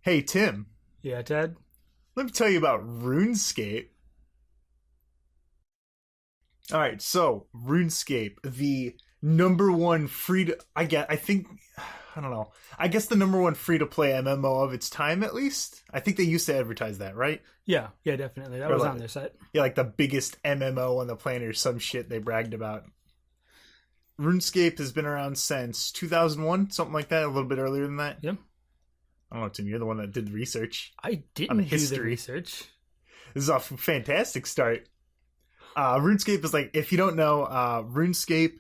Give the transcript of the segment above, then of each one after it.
Hey, Tim, Yeah, Ted. let me tell you about RuneScape. All right, so RuneScape, the number one free to I think I don't know. I guess the number one free to play MMO of its time at least. I think they used to advertise that, right? Yeah, definitely. That Or was like on their site. yeah, like the biggest MMO on the planet or some shit they bragged about. RuneScape has been around since 2001, something like that, a little bit earlier than that. Yeah. I don't know, Tim, you're the one that did the research I on didn't the do the history. research. This is a fantastic start. RuneScape is like, if you don't know, RuneScape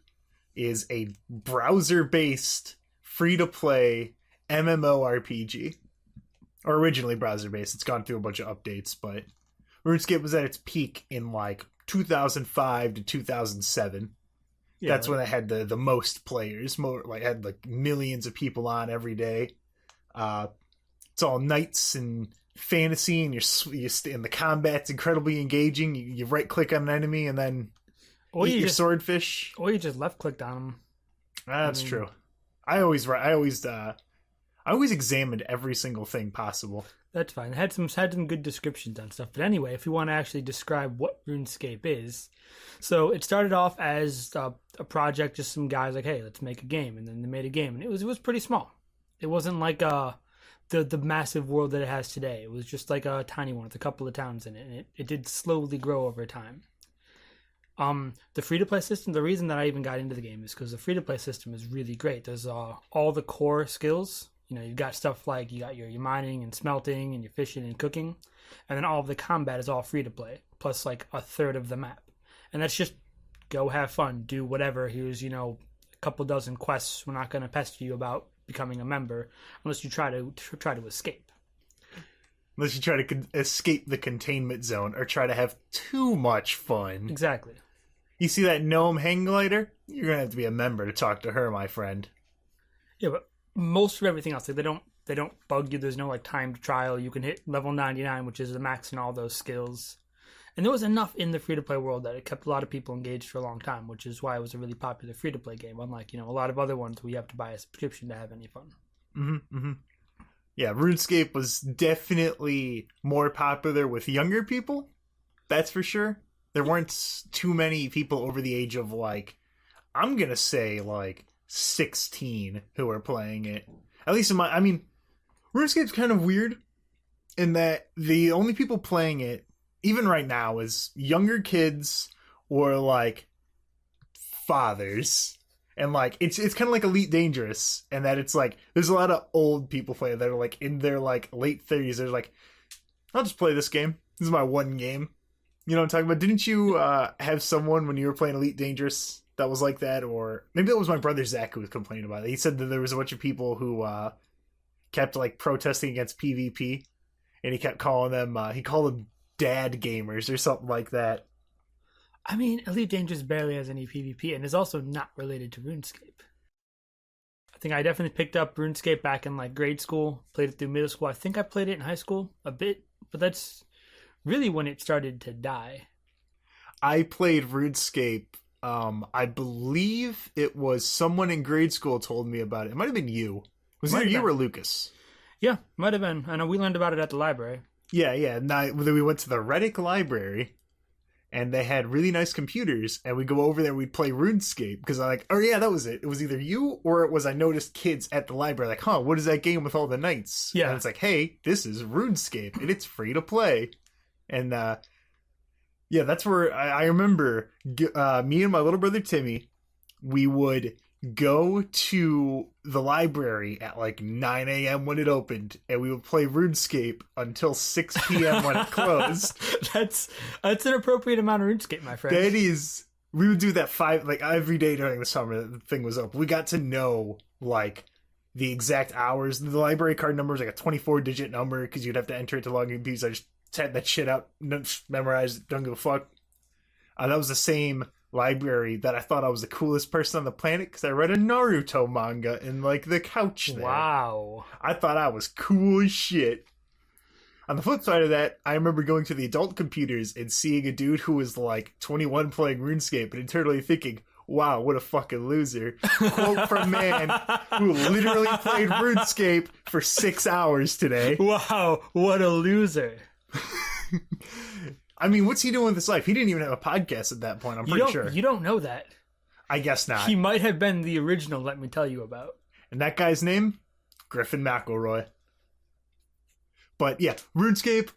is a browser-based, free-to-play MMORPG. Or originally browser-based. It's gone through a bunch of updates, but RuneScape was at its peak in like 2005 to 2007. Yeah, That's when it had the most players. Had like millions of people on every day. It's all knights and fantasy, and and the combat's incredibly engaging. You right click on an enemy and then or eat you your just swordfish. or you just left clicked on them. That's mean- true. I always examined every single thing possible. That's fine. It had some good descriptions on stuff. But anyway, if you want to actually describe what RuneScape is, so it started off as a project, just some guys like, hey, let's make a game, and then they made a game, and it was pretty small. It wasn't like the massive world that it has today. It was just like a tiny one with a couple of towns in it, and it did slowly grow over time. The free to play system, the reason that I even got into the game is because the free to play system is really great. There's all the core skills. You know, you've got stuff like you got your mining and smelting and your fishing and cooking, and then all of the combat is all free to play, plus like a third of the map. And that's just go have fun, do whatever. Here's, a couple dozen quests. We're not going to pester you about becoming a member unless you try to escape. Unless you try to escape the containment zone or try to have too much fun. Exactly. You see that gnome hang glider? You're gonna have to be a member to talk to her, my friend. Yeah, but most of everything else, like they don't bug you. There's no like timed trial. You can hit level 99, which is the max in all those skills. And there was enough in the free-to-play world that it kept a lot of people engaged for a long time, which is why it was a really popular free-to-play game, unlike, a lot of other ones where you have to buy a subscription to have any fun. Yeah, RuneScape was definitely more popular with younger people. That's for sure. There weren't too many people over the age of, I'm going to say, 16 who were playing it. At least RuneScape's kind of weird in that the only people playing it, even right now, is younger kids or, fathers. And, it's kind of like Elite Dangerous, and that it's, there's a lot of old people playing that are, in their, late 30s. They're I'll just play this game. This is my one game. You know what I'm talking about? Didn't you have someone when you were playing Elite Dangerous that was like that? Or maybe it was my brother Zach who was complaining about it. He said that there was a bunch of people who kept, protesting against PvP, and he kept calling them, he called them dad gamers or something like that. I mean, Elite Dangerous barely has any PvP and is also not related to RuneScape. I think I definitely picked up RuneScape back in grade school, played it through middle school. I think I played it in high school a bit, but that's really when it started to die. I played RuneScape. I believe it was someone in grade school told me about it. It might have been you. Was it you or Lucas? Yeah, might have been. I know we learned about it at the library. Yeah. Now, we went to the Reddick Library, and they had really nice computers, and we'd go over there and we'd play RuneScape, because that was it. It was either you or it was I noticed kids at the library what is that game with all the knights? Yeah. And it's hey, this is RuneScape, and it's free to play. And, that's where I remember me and my little brother Timmy, we would go to the library at 9 a.m. when it opened, and we would play RuneScape until 6 p.m. when it closed. That's an appropriate amount of RuneScape, my friend. That is, we would do that every day during the summer the thing was open. We got to know the exact hours. The library card number was a 24-digit number because you'd have to enter it to log in. Because I just had that shit out, memorized it, don't give a fuck. That was the same library that I thought I was the coolest person on the planet because I read a Naruto manga in the couch there. Wow. I thought I was cool as shit. On the flip side of that, I remember going to the adult computers and seeing a dude who was 21 playing RuneScape and internally thinking, Wow, what a fucking loser. Quote from man who literally played RuneScape for 6 hours today. Wow, what a loser. I mean, what's he doing with his life? He didn't even have a podcast at that point, I'm pretty sure. You don't know that. I guess not. He might have been the original, let me tell you about. And that guy's name? Griffin McElroy. But yeah, RuneScape,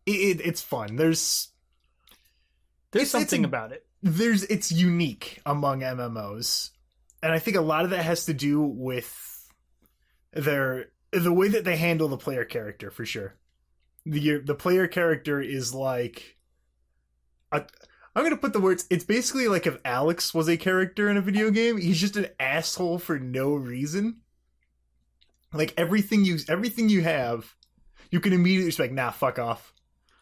it's fun. There's something about it. It's unique among MMOs. And I think a lot of that has to do with the way that they handle the player character, for sure. The player character is like I'm going to put the words, it's basically like if Alex was a character in a video game. He's just an asshole for no reason. Like everything you have, you can immediately just be like, nah, fuck off.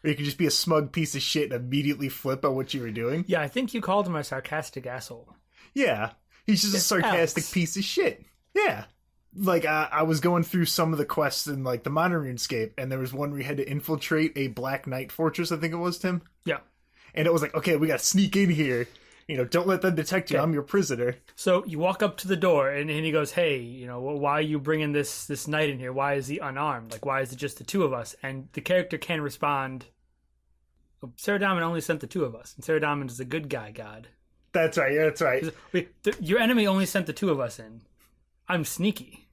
Or you can just be a smug piece of shit and immediately flip on what you were doing. Yeah, I think you called him a sarcastic asshole. Yeah, he's just a sarcastic Alex. piece of shit. Yeah. Like, I was going through some of the quests in, like, the modern RuneScape, and there was one where you had to infiltrate a Black Knight fortress, I think it was, Tim? Yeah. And it was like, okay, we gotta sneak in here. You know, don't let them detect you. Okay. I'm your prisoner. So you walk up to the door, and he goes, hey, you know, why are you bringing this knight in here? Why is he unarmed? Like, why is it just the two of us? And the character can respond, well, Saradomin only sent the two of us, and Saradomin is a good guy god. That's right, that's right. Wait, your enemy only sent the two of us in. I'm sneaky.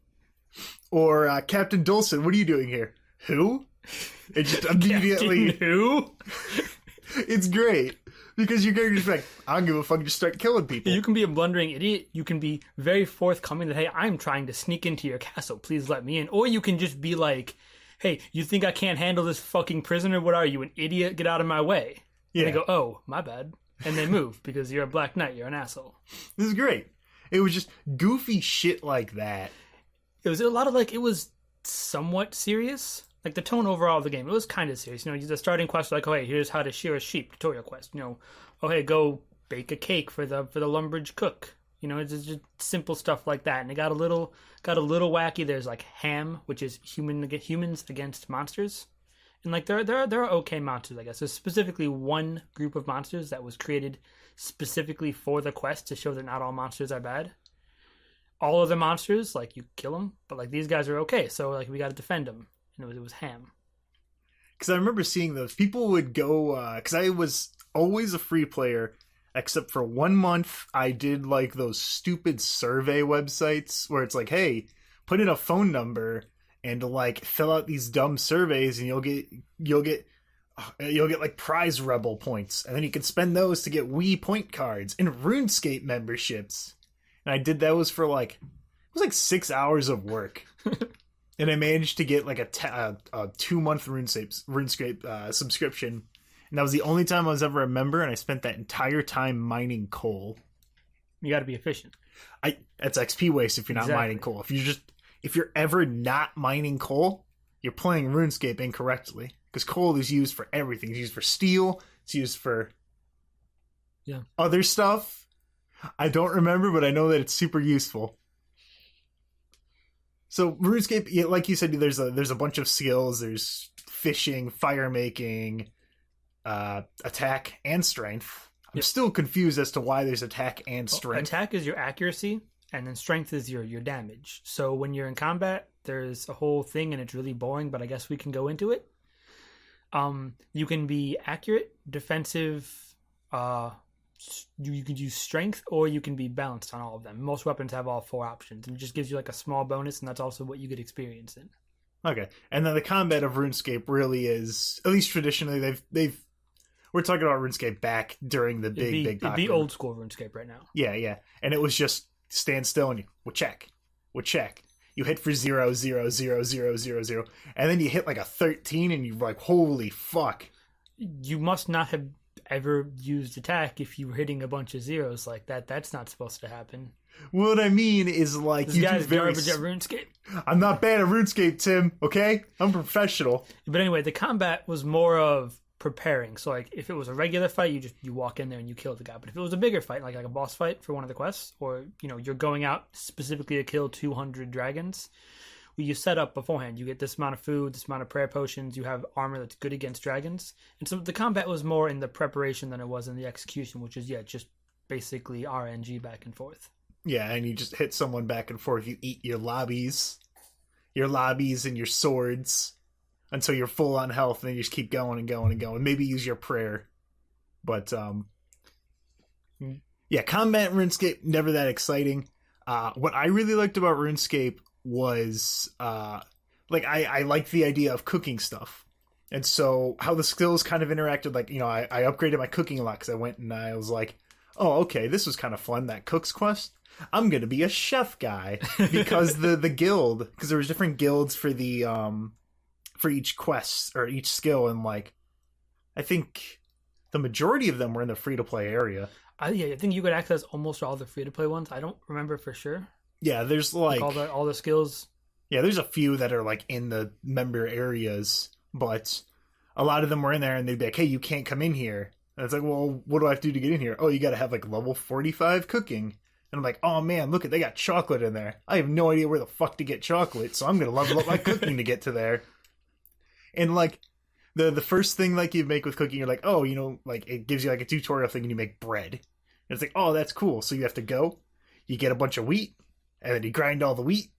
Or, Captain Dulcin, what are you doing here? Who? It just immediately... Captain who? It's great. Because your character's like, I don't give a fuck, just start killing people. You can be a blundering idiot. You can be very forthcoming that, hey, I'm trying to sneak into your castle. Please let me in. Or you can just be like, hey, you think I can't handle this fucking prisoner? What are you, an idiot? Get out of my way. Yeah. And they go, oh, my bad. And they move because you're a Black Knight. You're an asshole. This is great. It was just goofy shit like that. It was a lot of like, it was somewhat serious. Like the tone overall of the game, it was kind of serious. You know, the starting quest like, oh, hey, here's how to shear a sheep, tutorial quest. You know, oh, hey, go bake a cake for the Lumbridge cook. You know, it's just simple stuff like that. And it got a little wacky. There's like Ham, which is humans against monsters. And like there are okay monsters, I guess. There's specifically one group of monsters that was created specifically for the quest to show that not all monsters are bad. All of the monsters, like, you kill them, but like these guys are okay, so like we got to defend them. And it was Ham. Because I remember seeing those. People would go, because I was always a free player, except for 1 month I did like those stupid survey websites where it's like, hey, put in a phone number and like fill out these dumb surveys and you'll get like prize rebel points, and then you can spend those to get Wii point cards and RuneScape memberships. And I did that was for like, it was like 6 hours of work. And I managed to get like a 2-month RuneScape subscription. And that was the only time I was ever a member, and I spent that entire time mining coal. You got to be efficient. That's XP waste if you're not mining coal. If you're ever not mining coal, you're playing RuneScape incorrectly. Because coal is used for everything. It's used for steel. It's used for other stuff. I don't remember, but I know that it's super useful. So RuneScape, like you said, there's a bunch of skills. There's fishing, fire making, attack, and strength. I'm still confused as to why there's attack and strength. Attack is your accuracy, and then strength is your damage. So when you're in combat, there's a whole thing, and it's really boring, but I guess we can go into it. You can be accurate, defensive, you could use strength, or you can be balanced on all of them. Most weapons have all 4 options, and it just gives you like a small bonus, and that's also what you get experience in. Okay, and then the combat of RuneScape really is, at least traditionally, we're talking about RuneScape back during the big it'd be old school RuneScape right now. Yeah, and it was just stand still and you would check. You hit for 0, 0, 0, 0, 0, 0, and then you hit like a 13, and you're like, holy fuck. You must not have ever used attack if you were hitting a bunch of zeros like that. That's not supposed to happen. What I mean is, like, this guy's garbage at RuneScape. I'm not bad at RuneScape, Tim, okay? I'm professional. But anyway, the combat was more of preparing. So, like, if it was a regular fight, you walk in there and you kill the guy. But if it was a bigger fight, like a boss fight for one of the quests, or, you know, you're going out specifically to kill 200 dragons, you set up beforehand. You get this amount of food, this amount of prayer potions, you have armor that's good against dragons. And so the combat was more in the preparation than it was in the execution, which is, just basically RNG back and forth. Yeah, and you just hit someone back and forth. You eat your lobbies and your swords until you're full on health, and then you just keep going and going and going. Maybe use your prayer. But yeah, combat in RuneScape, never that exciting. What I really liked about RuneScape was like I liked the idea of cooking stuff. And so how the skills kind of interacted, like, you know, I upgraded my cooking a lot because I went and I was like, oh, okay, this was kind of fun, that cook's quest. I'm going to be a chef guy because the guild, because there was different guilds for the for each quest or each skill, and like I think the majority of them were in the free-to-play area. Yeah, I think you could access almost all the free-to-play ones. I don't remember for sure. Yeah, there's like all the skills. Yeah, there's a few that are like in the member areas, but a lot of them were in there, and they'd be like, hey, you can't come in here. And it's like, well, what do I have to do to get in here? Oh, you got to have like level 45 cooking. And I'm like, oh man, look, they got chocolate in there. I have no idea where the fuck to get chocolate, so I'm going to level up my cooking to get to there. And like, the first thing like you make with cooking, you're like, oh, you know, like it gives you like a tutorial thing and you make bread. And it's like, oh, that's cool. So you have to go, you get a bunch of wheat, and then you grind all the wheat,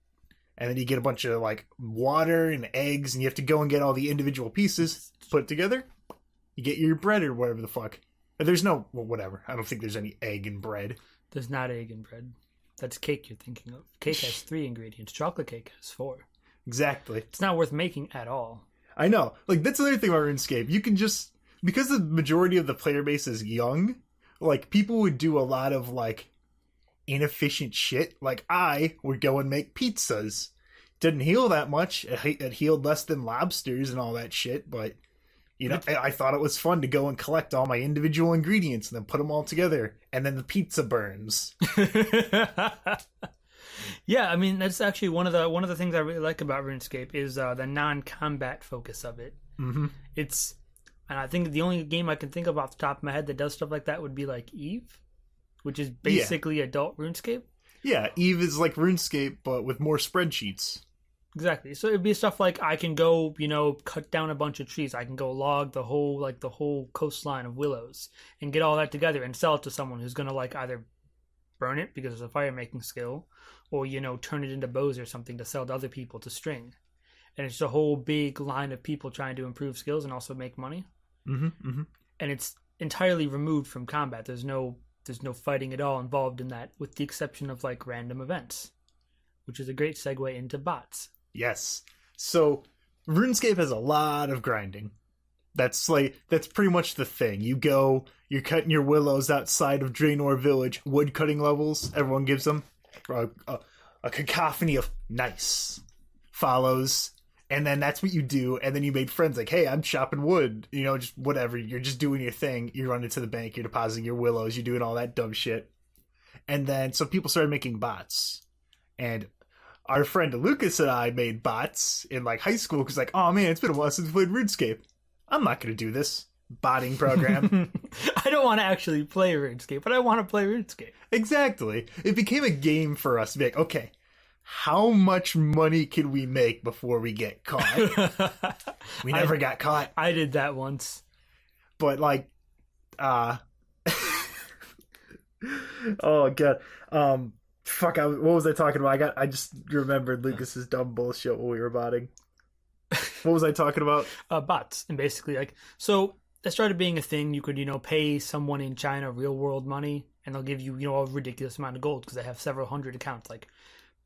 and then you get a bunch of like water and eggs, and you have to go and get all the individual pieces, put it together, you get your bread or whatever the fuck. There's no, well, whatever. I don't think there's any egg in bread. There's not egg in bread. That's cake you're thinking of. Cake has 3 ingredients. Chocolate cake has 4. Exactly. It's not worth making at all. I know. Like, that's another thing about RuneScape. You can just, because the majority of the player base is young, like, people would do a lot of, like, inefficient shit. Like, I would go and make pizzas. Didn't heal that much. It healed less than lobsters and all that shit, but, you know, I thought it was fun to go and collect all my individual ingredients and then put them all together, and then the pizza burns. Yeah, I mean, that's actually one of the things I really like about RuneScape is the non-combat focus of it. Mm-hmm. And I think the only game I can think of off the top of my head that does stuff like that would be like Eve, which is basically adult RuneScape. Yeah, Eve is like RuneScape, but with more spreadsheets. Exactly. So it'd be stuff like I can go, you know, cut down a bunch of trees. I can go log the whole coastline of willows and get all that together and sell it to someone who's going to like either burn it because it's a fire making skill, or, you know, turn it into bows or something to sell to other people to string. And it's a whole big line of people trying to improve skills and also make money. Mm-hmm, mm-hmm. And it's entirely removed from combat. There's no fighting at all involved in that, with the exception of like random events, which is a great segue into bots. Yes. So RuneScape has a lot of grinding. That's pretty much the thing. You're cutting your willows outside of Draenor Village, wood cutting levels, everyone gives them. A cacophony of nice follows, and then that's what you do, and then you made friends like, hey, I'm chopping wood, you know, just whatever, you're just doing your thing, you're running to the bank, you're depositing your willows, you're doing all that dumb shit. And then so people started making bots, and our friend Lucas and I made bots in like high school because like, oh man, it's been a while since we played RuneScape. I'm not going to do this botting program. I don't want to actually play RuneScape, but I want to play RuneScape. Exactly. It became a game for us to be like, okay, how much money can we make before we get caught? We never got caught. I did that once. But like, oh god. Fuck, what was I talking about? I just remembered Lucas's dumb bullshit while we were botting. What was I talking about? Bots. And basically, like, so that started being a thing. You could, you know, pay someone in China real world money, and they'll give you, you know, a ridiculous amount of gold because they have several hundred accounts, like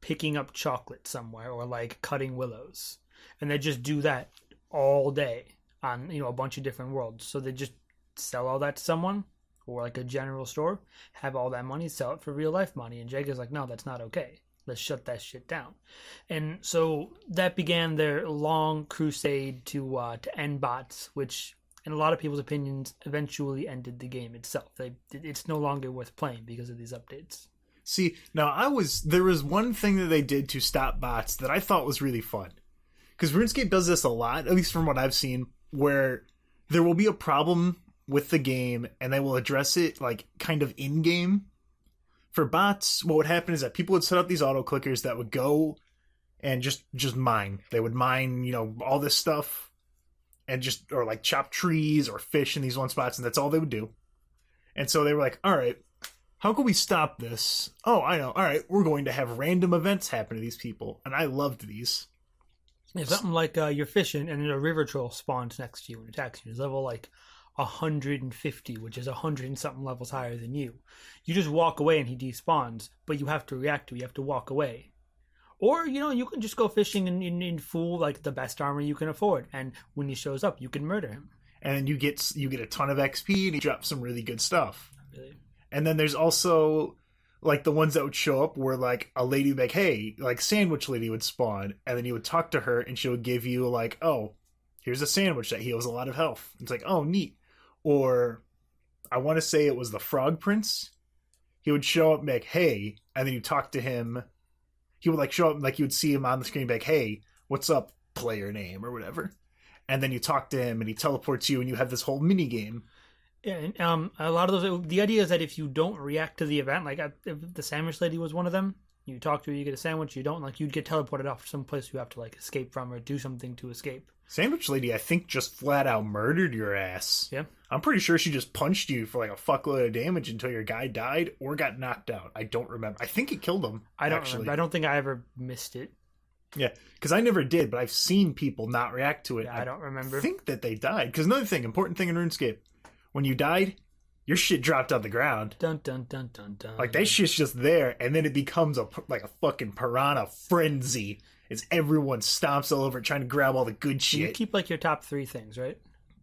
picking up chocolate somewhere or like cutting willows. And they just do that all day on, you know, a bunch of different worlds. So they just sell all that to someone, or like a general store, have all that money, sell it for real life money. And Jake is like, no, that's not okay. Let's shut that shit down. And so that began their long crusade to end bots, which in a lot of people's opinions eventually ended the game itself. It's no longer worth playing because of these updates. See, now there was one thing that they did to stop bots that I thought was really fun. Because RuneScape does this a lot, at least from what I've seen, where there will be a problem with the game and they will address it like kind of in game. For bots, what would happen is that people would set up these auto clickers that would go and just mine. They would mine, you know, all this stuff and or like chop trees or fish in these one spots, and that's all they would do. And so they were like, all right, how can we stop this? Oh, I know. All right, we're going to have random events happen to these people, and I loved these. Yeah, something like you're fishing and then a river troll spawns next to you and attacks you. It's level like 150, which is 100 and something levels higher than you. You just walk away and he despawns, but you have to react to it. You have to walk away. Or, you can just go fishing in full, like the best armor you can afford. And when he shows up, you can murder him. And you get a ton of XP, and he drops some really good stuff. Really. And then there's also like the ones that would show up where like a lady would be like, hey, like sandwich lady would spawn, and then you would talk to her and she would give you like, oh, here's a sandwich that heals a lot of health. It's like, oh, neat. Or I want to say it was the Frog Prince. He would show up and be like, hey, and then you talk to him. He would like show up and like you would see him on the screen and be like, hey, what's up, player name or whatever. And then you talk to him and he teleports you and you have this whole mini game. Yeah, and a lot of those. The idea is that if you don't react to the event, like if the sandwich lady was one of them, you talk to her, you get a sandwich. You don't, like, you'd get teleported off to some place you have to like escape from or do something to escape. Sandwich lady, I think, just flat out murdered your ass. Yeah, I'm pretty sure she just punched you for like a fuckload of damage until your guy died or got knocked out. I don't remember. I think it killed him. I don't remember. I don't think I ever missed it. Yeah, because I never did, but I've seen people not react to it. Yeah, I don't remember. I think that they died. Because another thing, important thing in RuneScape, when you died, your shit dropped on the ground. Dun dun dun dun dun. Like that shit's just there, and then it becomes a fucking piranha frenzy. As everyone stomps all over it, trying to grab all the good shit. You keep like your top 3 things, right?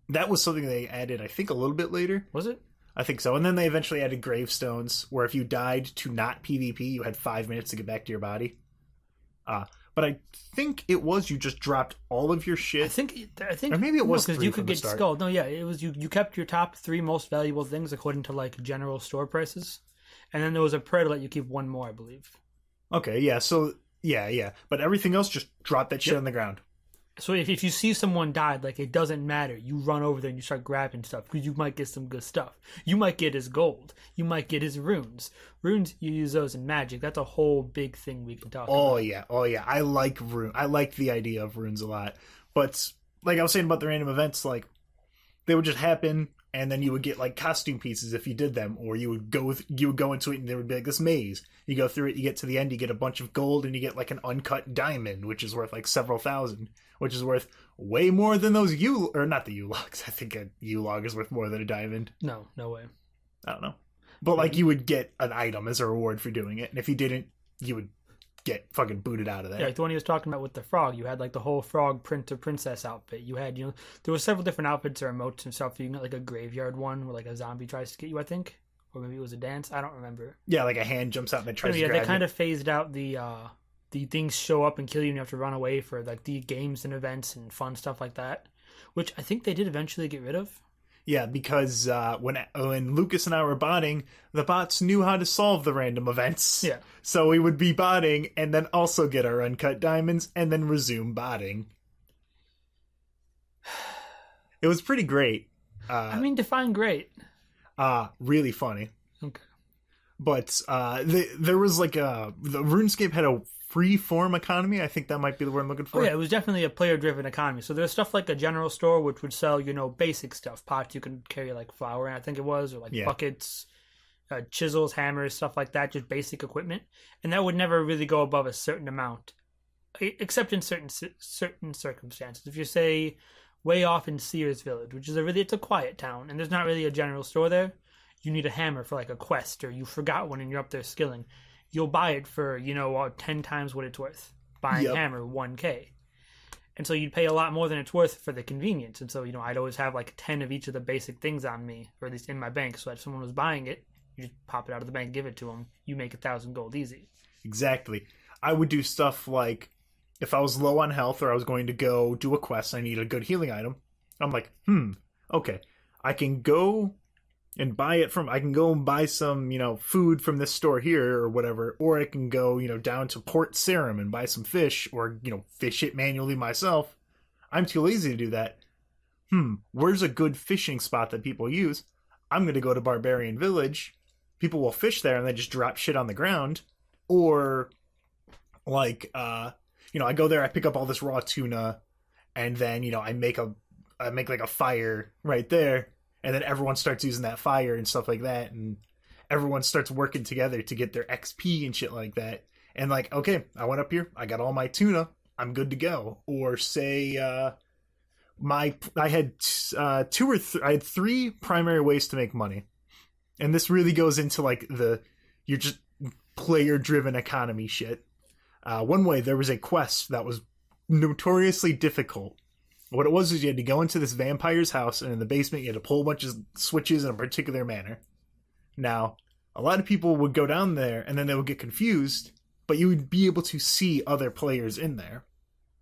That was something they added, I think, a little bit later. Was it? I think so. And then they eventually added gravestones, where if you died to not PvP, you had 5 minutes to get back to your body. But I think it was you just dropped all of your shit. I think, or maybe it was because you could get skulled. No, yeah, it was you kept your top 3 most valuable things according to like general store prices, and then there was a prayer to let you keep 1 more, I believe. Okay, yeah. So yeah. But everything else just dropped that shit on the ground. So if you see someone died, like, it doesn't matter. You run over there and you start grabbing stuff because you might get some good stuff. You might get his gold. You might get his runes. Runes, you use those in Magic. That's a whole big thing we can talk about. Oh yeah. I like the idea of runes a lot. But like I was saying about the random events, like they would just happen, and then you would get like costume pieces if you did them, or you would go into it and there would be like this maze. You go through it, you get to the end, you get a bunch of gold, and you get like an uncut diamond, which is worth like several thousand. Which is worth way more than those not the U-logs. I think a U-log is worth more than a diamond. No way. I don't know. But like you would get an item as a reward for doing it. And if you didn't, you would get fucking booted out of there. Yeah, like the one he was talking about with the frog. You had like the whole frog prince or princess outfit. You had, there were several different outfits or emotes and stuff. You can get like a graveyard one where like a zombie tries to get you, I think. Or maybe it was a dance. I don't remember. Yeah, like a hand jumps out and it tries to grab they kind of phased out the things show up and kill you and you have to run away for like the games and events and fun stuff like that, which I think they did eventually get rid of. Yeah, because when Lucas and I were botting, the bots knew how to solve the random events. Yeah. So we would be botting and then also get our uncut diamonds and then resume botting. It was pretty great. Define great. Really funny. Okay. But there was like the RuneScape had a free form economy. I think that might be the word I'm looking for. Oh yeah, it was definitely a player driven economy. So there's stuff like a general store which would sell, basic stuff, pots you can carry like flour in, I think it was, or like buckets, chisels, hammers, stuff like that, just basic equipment, and that would never really go above a certain amount, except in certain circumstances. If you're say way off in Sears Village, which is it's a quiet town, and there's not really a general store there. You need a hammer for like a quest, or you forgot one and you're up there skilling. You'll buy it for 10 times what it's worth. Buying a hammer, 1K, and so you'd pay a lot more than it's worth for the convenience. And so I'd always have like 10 of each of the basic things on me, or at least in my bank. So if someone was buying it, you just pop it out of the bank, give it to them. You make 1,000 gold easy. Exactly. I would do stuff like if I was low on health or I was going to go do a quest, I need a good healing item. I'm like, okay, I can go and I can go and buy some, food from this store here or whatever, or I can go, down to Port Sarim and buy some fish or, fish it manually myself. I'm too lazy to do that. Where's a good fishing spot that people use? I'm going to go to Barbarian Village. People will fish there and they just drop shit on the ground. Or like, I go there, I pick up all this raw tuna and then, I make like a fire right there. And then everyone starts using that fire and stuff like that. And everyone starts working together to get their XP and shit like that. And like, okay, I went up here, I got all my tuna, I'm good to go. Or say, I had I had three primary ways to make money, and this really goes into like you're just player-driven economy shit. One way, there was a quest that was notoriously difficult. What it was is you had to go into this vampire's house, and in the basement you had to pull a bunch of switches in a particular manner. Now, a lot of people would go down there, and then they would get confused, but you would be able to see other players in there,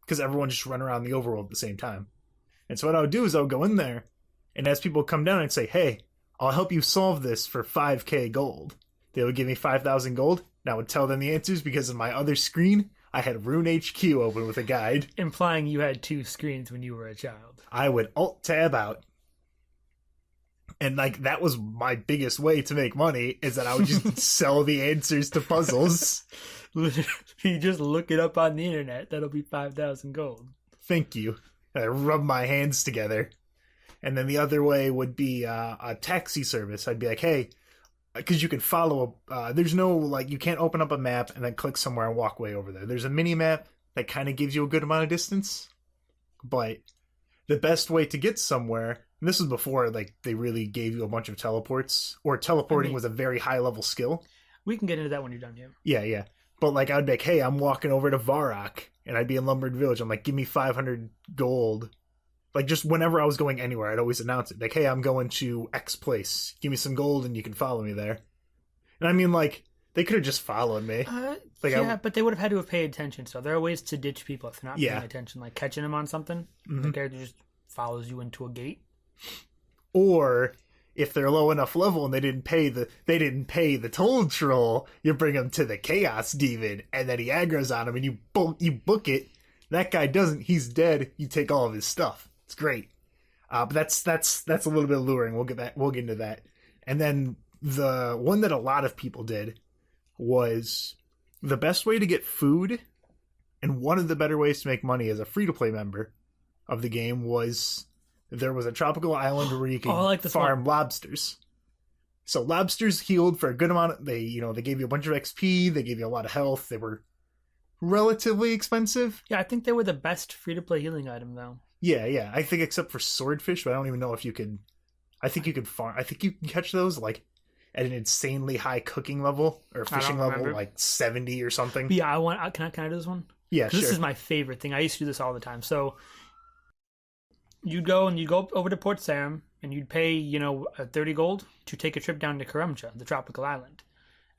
because everyone just run around the overworld at the same time. And so what I would do is I would go in there, and as people come down, I'd say, hey, I'll help you solve this for 5k gold. They would give me 5,000 gold, and I would tell them the answers, because in my other screen, I had Rune HQ open with a guide. Implying you had two screens when you were a child. I would Alt-Tab out. And like that was my biggest way to make money, is that I would just sell the answers to puzzles. You just look it up on the internet. That'll be 5,000 gold. Thank you. I rub my hands together. And then the other way would be a taxi service. I'd be like, hey, because you can follow there's no, like, you can't open up a map and then click somewhere and walk way over there. There's a mini map that kind of gives you a good amount of distance, but the best way to get somewhere, and this was before like they really gave you a bunch of teleports, or teleporting was a very high level skill. We can get into that when you're done here. Yeah. But like I'd be like, hey, I'm walking over to Varrock, and I'd be in Lumberg Village. I'm like, give me 500 gold. Like, just whenever I was going anywhere, I'd always announce it. Like, hey, I'm going to X place. Give me some gold and you can follow me there. And I mean, like, they could have just followed me. But they would have had to have paid attention. So there are ways to ditch people if they're not paying attention. Like catching them on something. Mm-hmm. The character just follows you into a gate. Or if they're low enough level and they didn't pay the toll troll, you bring them to the Chaos Demon, and then he aggroes on him, and you book it. That guy doesn't. He's dead. You take all of his stuff. It's great. But that's a little bit alluring. We'll get into that. And then the one that a lot of people did was the best way to get food, and one of the better ways to make money as a free-to-play member of the game was there was a tropical island where you could farm lobsters. So lobsters healed for a good amount. They gave you a bunch of XP. They gave you a lot of health. They were relatively expensive. Yeah, I think they were the best free-to-play healing item, though. Yeah. I think except for swordfish, but I don't even know if you could... I think you could farm... I think you can catch those, like, at an insanely high cooking level, or fishing level, like 70 or something. But yeah, can I do this one? Yeah, sure. This is my favorite thing. I used to do this all the time. So, you'd go over to Port Sarim, and you'd pay, 30 gold to take a trip down to Karumcha, the tropical island.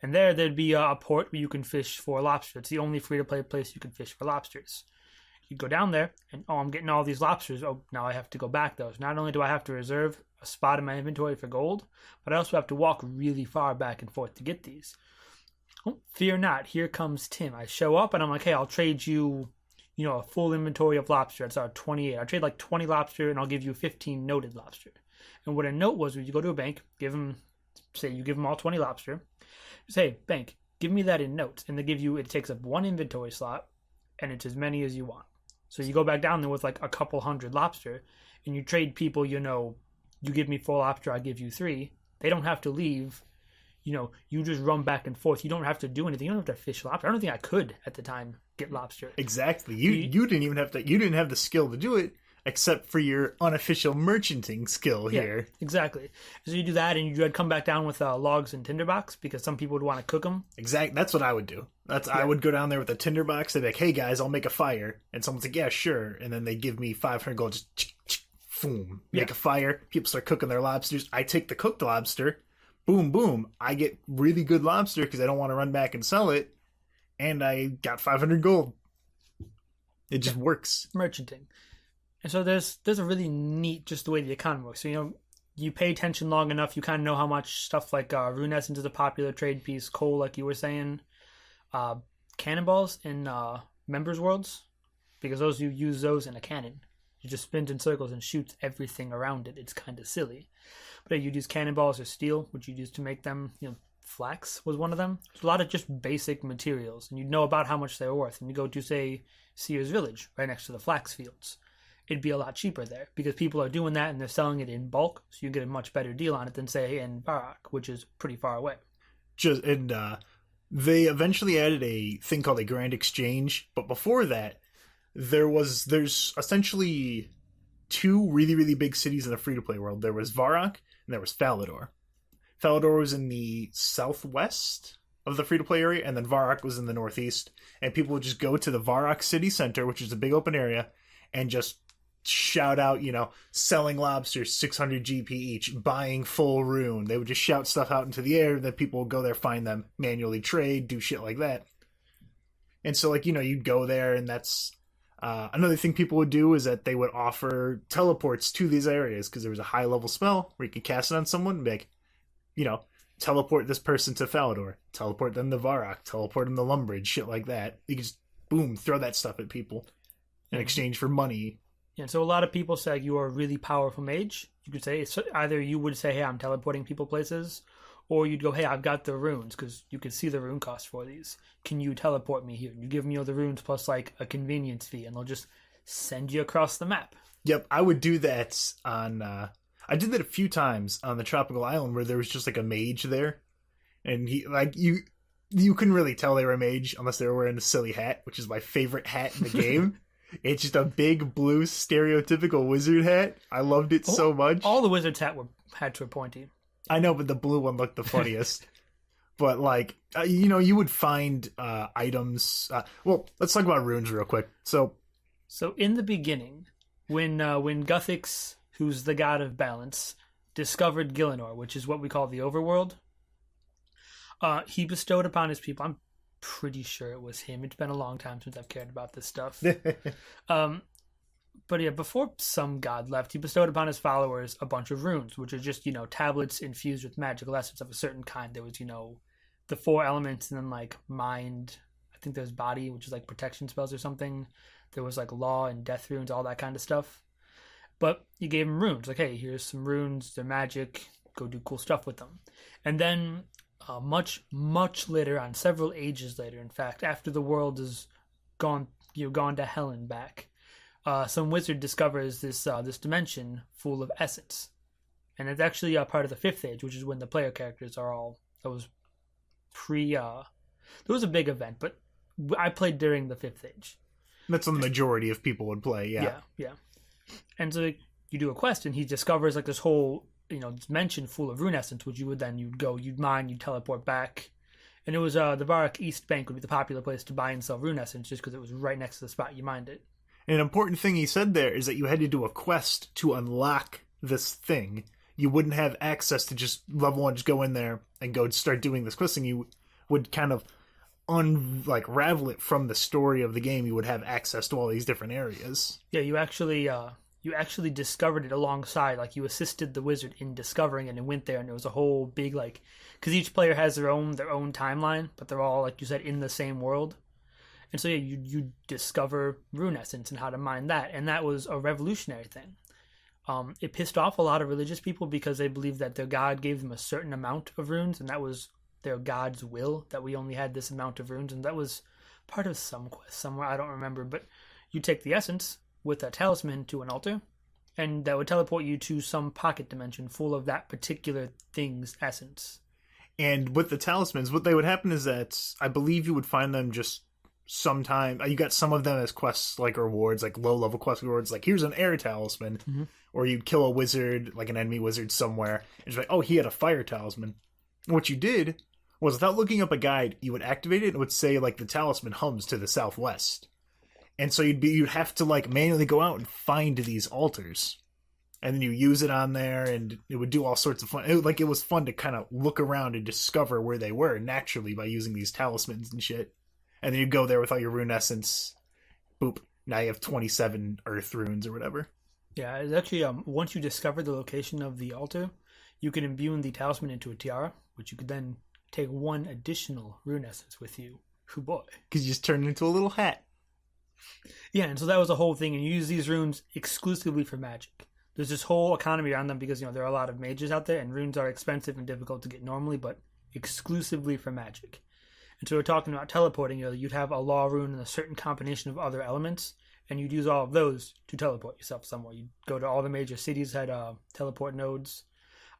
And there'd be a port where you can fish for lobster. It's the only free-to-play place you can fish for lobsters. You go down there, and I'm getting all these lobsters. Oh, now I have to go back, though. So not only do I have to reserve a spot in my inventory for gold, but I also have to walk really far back and forth to get these. Oh, fear not. Here comes Tim. I show up, and I'm like, hey, I'll trade you, a full inventory of lobster. It's our 28. I'll trade like 20 lobster, and I'll give you 15 noted lobster. And what a note was you go to a bank, you give them all 20 lobster. Say, bank, give me that in notes. And it takes up one inventory slot, and it's as many as you want. So you go back down there with like a couple hundred lobster, and you trade people, you give me 4 lobster, I give you 3. They don't have to leave. You just run back and forth. You don't have to do anything. You don't have to fish lobster. I don't think I could at the time get lobster. Exactly. You didn't even have to. You didn't have the skill to do it, except for your unofficial merchanting skill here. Yeah, exactly. So you do that, and you'd come back down with logs and tinderbox, because some people would want to cook them. Exactly. That's what I would do. I would go down there with a tinderbox. They'd be like, hey, guys, I'll make a fire. And someone's like, yeah, sure. And then they give me 500 gold. Just, boom. Make a fire. People start cooking their lobsters. I take the cooked lobster. Boom, boom. I get really good lobster because I don't want to run back and sell it. And I got 500 gold. It just works. Merchanting. And so there's a really neat, just the way the economy works. So, you pay attention long enough, you kind of know how much stuff like rune essence is a popular trade piece, coal, like you were saying, cannonballs in members' worlds, because you use those in a cannon. You just spins in circles and shoots everything around it. It's kind of silly. But you'd use cannonballs or steel, which you'd use to make them, flax was one of them. It's a lot of just basic materials, and you'd know about how much they were worth. And you go to, say, Sears Village, right next to the flax fields. It'd be a lot cheaper there because people are doing that and they're selling it in bulk, so you get a much better deal on it than, say, in Varrock, which is pretty far away. just and they eventually added a thing called a Grand Exchange, but before that, there's essentially two really really big cities in the free to play world. There was Varrock and there was Falador. Falador was in the southwest of the free to play area, and then Varrock was in the northeast. And people would just go to the Varrock city center, which is a big open area, and just shout out, selling lobsters 600 GP each, buying full rune. They would just shout stuff out into the air, then people would go there, find them, manually trade, do shit like that. And so, you'd go there, and that's another thing people would do is that they would offer teleports to these areas because there was a high level spell where you could cast it on someone and be like, teleport this person to Falador, teleport them to Varrock, teleport them to Lumbridge, shit like that. You could just, boom, throw that stuff at people in exchange for money. Yeah, so a lot of people say you are a really powerful mage. You could say, either you would say, hey, I'm teleporting people places, or you'd go, hey, I've got the runes, because you could see the rune cost for these. Can you teleport me here? And you give me all the runes plus, a convenience fee, and they'll just send you across the map. Yep, I would do that on... I did that a few times on the tropical island where there was just a mage there, and he you couldn't really tell they were a mage unless they were wearing a silly hat, which is my favorite hat in the game. It's just a big blue stereotypical wizard hat. I loved it so much. All the wizards' hats were pointy. I know, but the blue one looked the funniest. But you would find items. Well, let's talk about runes real quick. So in the beginning, when Guthix, who's the god of balance, discovered Gielinor, which is what we call the overworld, he bestowed upon his people, I'm pretty sure it was him. It's been a long time since I've cared about this stuff. But yeah, before some god left, he bestowed upon his followers a bunch of runes, which are just, tablets infused with magical essence of a certain kind. There was, the 4 elements, and then mind, I think there's body, which is protection spells or something. There was law and death runes, all that kind of stuff. But you gave them runes. Hey, here's some runes. They're magic. Go do cool stuff with them. And then much, much later on, several ages later, in fact, after the world is gone to hell and back, some wizard discovers this dimension full of essence. And it's actually a part of the 5th age, which is when the player characters are all... That was there was a big event, but I played during the 5th age. That's when the majority of people would play, yeah. Yeah. And so you do a quest, and he discovers this whole dimension full of rune essence, which you'd mine, you'd teleport back, and it was the Varrock East Bank would be the popular place to buy and sell rune essence, just because it was right next to the spot you mined it. And an important thing he said there is that you had to do a quest to unlock this thing. You wouldn't have access to just level 1, just go in there and go start doing this quest thing. You would kind of unravel it from the story of the game. You would have access to all these different areas. Yeah, you actually discovered it alongside, you assisted the wizard in discovering it and went there, and it was a whole big because each player has their own timeline, but they're all, like you said, in the same world. And so yeah, you discover rune essence and how to mine that, and that was a revolutionary thing. It pissed off a lot of religious people because they believed that their god gave them a certain amount of runes, and that was their god's will, that we only had this amount of runes, and that was part of some quest somewhere, I don't remember, but you take the essence with a talisman to an altar, and that would teleport you to some pocket dimension full of that particular thing's essence. And with the talismans, what they would happen is that I believe you would find them just sometime. You got some of them as quests, rewards, low-level quest rewards, here's an air talisman, mm-hmm. Or you'd kill a wizard, an enemy wizard somewhere, and it's oh, he had a fire talisman. And what you did was, without looking up a guide, you would activate it, and it would say, the talisman hums to the southwest. And so you'd have to manually go out and find these altars, and then you use it on there, and it would do all sorts of fun. It was fun to kind of look around and discover where they were naturally by using these talismans and shit. And then you go there with all your rune essence. Boop! Now you have 27 earth runes or whatever. Yeah, it's actually once you discover the location of the altar, you can imbue the talisman into a tiara, which you could then take 1 additional rune essence with you. Hoo boy! Because you just turn it into a little hat. Yeah, and so that was the whole thing, and you use these runes exclusively for magic. There's this whole economy around them because, there are a lot of mages out there, and runes are expensive and difficult to get normally, but exclusively for magic. And so we're talking about teleporting, you'd have a law rune and a certain combination of other elements, and you'd use all of those to teleport yourself somewhere. You'd go to all the major cities, had teleport nodes.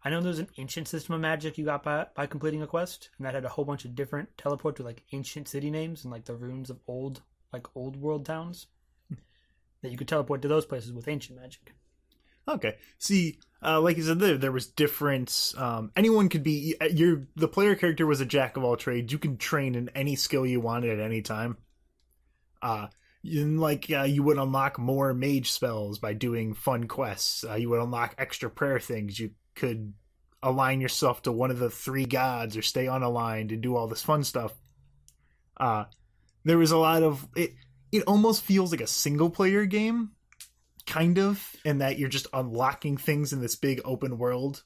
I know there's an ancient system of magic you got by completing a quest, and that had a whole bunch of different teleport to like ancient city names and like the ruins of old world towns that you could teleport to those places with ancient magic. Okay. See, like you said, there was different. Anyone could be. The player character was a jack of all trades. You can train in any skill you wanted at any time. You would unlock more mage spells by doing fun quests. You would unlock extra prayer things. You could align yourself to one of the 3 gods or stay unaligned and do all this fun stuff. There was a lot of it. It almost feels like a single player game, kind of, in that you're just unlocking things in this big open world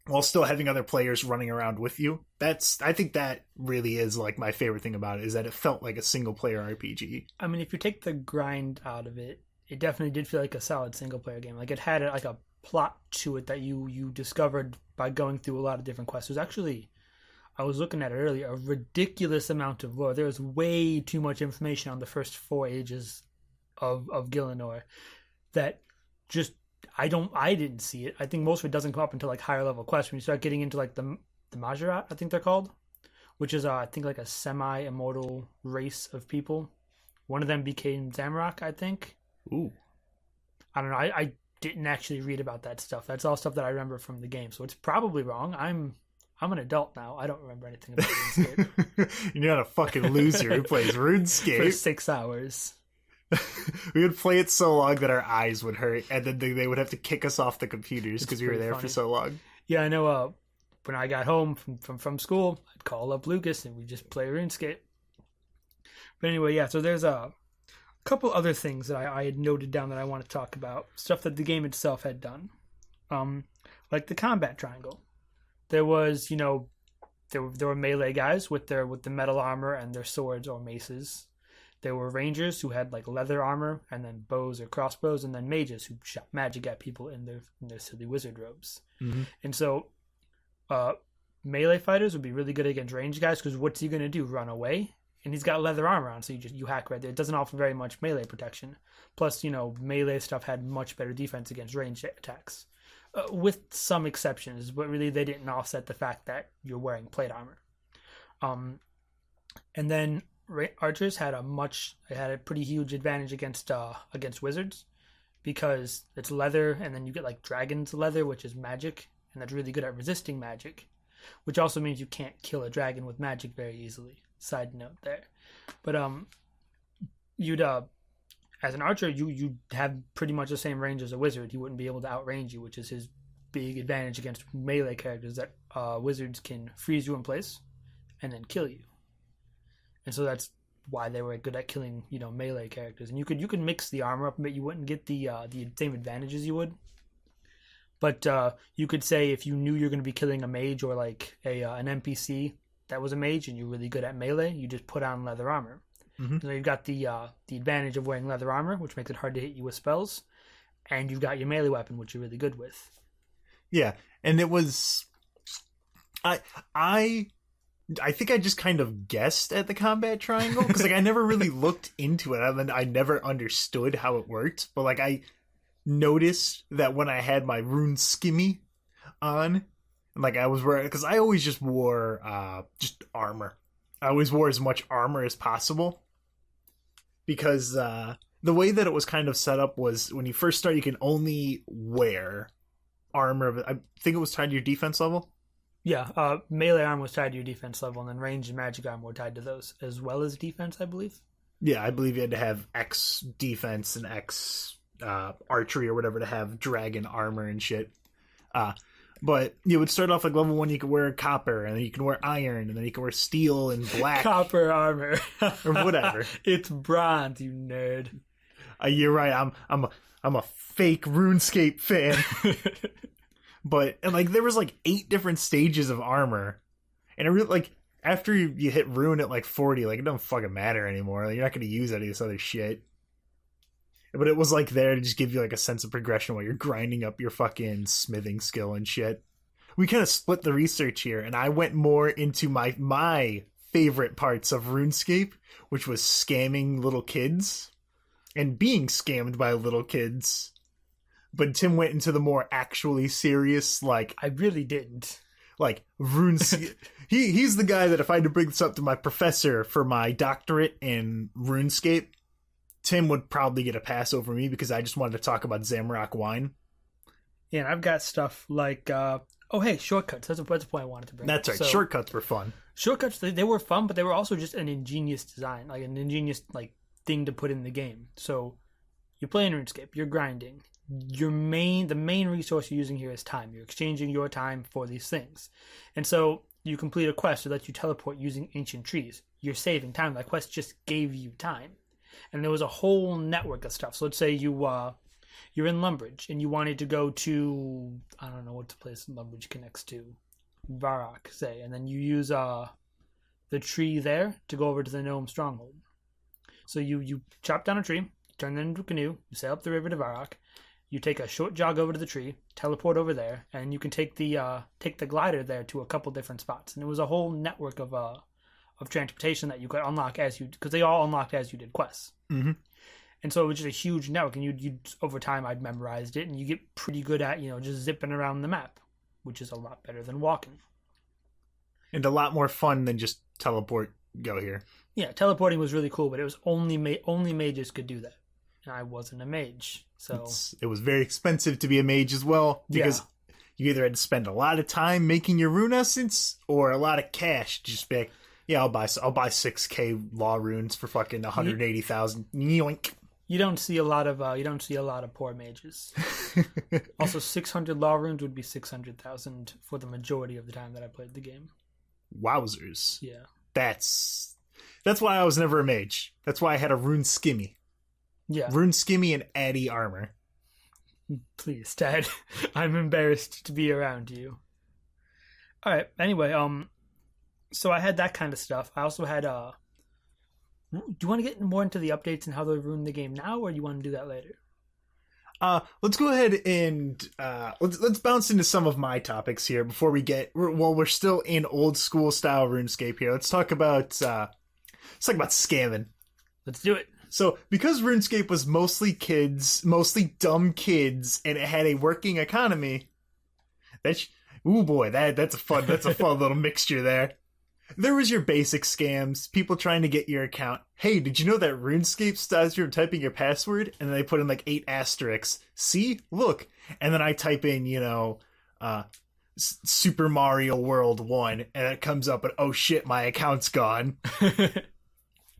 while still having other players running around with you. I think that really is like my favorite thing about it, is that it felt like a single player RPG. I mean, if you take the grind out of it, it definitely did feel like a solid single player game. Like it had like a plot to it that you discovered by going through a lot of different quests. It was actually, I was looking at it earlier, a ridiculous amount of lore. There was way too much information on the first 4 ages of Gielinor that just I didn't see it. I think most of it doesn't come up until like higher level quests when you start getting into like the Majorat, I think they're called, which is I think like a semi-immortal race of people. One of them became Zamorak, I think. Ooh. I don't know. I didn't actually read about that stuff. That's all stuff that I remember from the game, so it's probably wrong. I'm an adult now. I don't remember anything about RuneScape. You're not a fucking loser who plays RuneScape for 6 hours. We would play it so long that our eyes would hurt, and then they would have to kick us off the computers because we were there funny. For so long. Yeah, I know. When I got home from school, I'd call up Lucas and we'd just play RuneScape. But anyway, yeah. So there's a couple other things that I had noted down that I want to talk about. Stuff that the game itself had done, like the combat triangle. There was, there were melee guys with the metal armor and their swords or maces. There were rangers who had like leather armor and then bows or crossbows, and then mages who shot magic at people in their silly wizard robes. Mm-hmm. And so, melee fighters would be really good against ranged guys because what's he going to do? Run away? And he's got leather armor on, so you hack right there. It doesn't offer very much melee protection. Plus, melee stuff had much better defense against ranged attacks, with some exceptions. But really, they didn't offset the fact that you're wearing plate armor. And then archers had a pretty huge advantage against wizards because it's leather, and then you get like dragon's leather, which is magic, and that's really good at resisting magic, which also means you can't kill a dragon with magic very easily. Side note there. But you'd as an archer you'd have pretty much the same range as a wizard. He wouldn't be able to outrange you, which is his big advantage against melee characters, that wizards can freeze you in place and then kill you. And so that's why they were good at killing, melee characters. And you could mix the armor up, but you wouldn't get the same advantages you would. But you could say if you knew you're going to be killing a mage or like an NPC that was a mage and you're really good at melee, you just put on leather armor. Mm-hmm. So you've got the advantage of wearing leather armor, which makes it hard to hit you with spells, and you've got your melee weapon, which you're really good with. Yeah, and it was, I think I just kind of guessed at the combat triangle because I never really looked into it. I never understood how it worked, but I noticed that when I had my rune skimmy on, I was wearing, because I always just wore just armor. I always wore as much armor as possible because the way that it was kind of set up was when you first start, you can only wear armor. I think it was tied to your defense level. Yeah, melee armor was tied to your defense level, and then ranged and magic armor were tied to those, as well as defense, I believe. Yeah, I believe you had to have X defense and X archery or whatever to have dragon armor and shit. But you would start off level 1, you could wear copper, and then you can wear iron, and then you can wear steel and black. Copper armor. Or whatever. It's bronze, you nerd. You're right, I'm a fake RuneScape fan. But, and there was 8 different stages of armor. And I really, after you hit rune at 40, it doesn't fucking matter anymore. You're not going to use any of this other shit. But it was there to just give you a sense of progression while you're grinding up your fucking smithing skill and shit. We kind of split the research here, and I went more into my favorite parts of RuneScape, which was scamming little kids and being scammed by little kids. but Tim went into the more actually serious, like I really didn't. RuneScape. He's the guy that if I had to bring this up to my professor for my doctorate in RuneScape, Tim would probably get a pass over me because I just wanted to talk about Zamrock Wine. Yeah, and I've got stuff like, shortcuts. That's a point I wanted to bring That's up. right. So, Shortcuts were fun. shortcuts, they were fun, but they were also just an ingenious design, like an ingenious thing to put in the game. So you're playing RuneScape, you're grinding. The main resource you're using here is time. You're exchanging your time for these things. And so you complete a quest that lets you teleport using ancient trees. You're saving time. That quest just gave you time. And there was a whole network of stuff. So let's say you're in Lumbridge and you wanted to go to, I don't know what the place Lumbridge connects to, Varrock, say, and then you use the tree there to go over to the Gnome Stronghold. So you chop down a tree, turn it into a canoe, you sail up the river to Varrock, you take a short jog over to the tree, teleport over there, and you can take the glider there to a couple different spots. And it was a whole network of transportation that you could unlock because they all unlocked as you did quests. Mm-hmm. And so it was just a huge network, and you'd over time I'd memorized it, and you get pretty good at just zipping around the map, which is a lot better than walking. And a lot more fun than just teleport, go here. Yeah, teleporting was really cool, but it was only mages could do that. And I wasn't a mage, so it was very expensive to be a mage as well, because you either had to spend a lot of time making your rune essence or a lot of cash to just be like, yeah, I'll buy 6K law runes for fucking 180,000. Yoink. You don't see a lot of poor mages. Also, 600 law runes would be 600,000 for the majority of the time that I played the game. Wowzers. Yeah. That's why I was never a mage. That's why I had a rune skimmy. Yeah. Rune skimmy and Addy armor. Please, Dad. I'm embarrassed to be around you. All right. Anyway, so I had that kind of stuff. I also had do you want to get more into the updates and how they ruin the game now, or do you want to do that later? Let's go ahead and let's bounce into some of my topics here before we're still in old school style RuneScape here. Let's talk about scamming. Let's do it. So, because RuneScape was mostly dumb kids, and it had a working economy, that's a fun little mixture there. There was your basic scams, people trying to get your account. Hey, did you know that RuneScape stops you from typing your password? And then they put in 8 asterisks. See? Look. And then I type in, Super Mario World 1, and it comes up, and oh shit, my account's gone.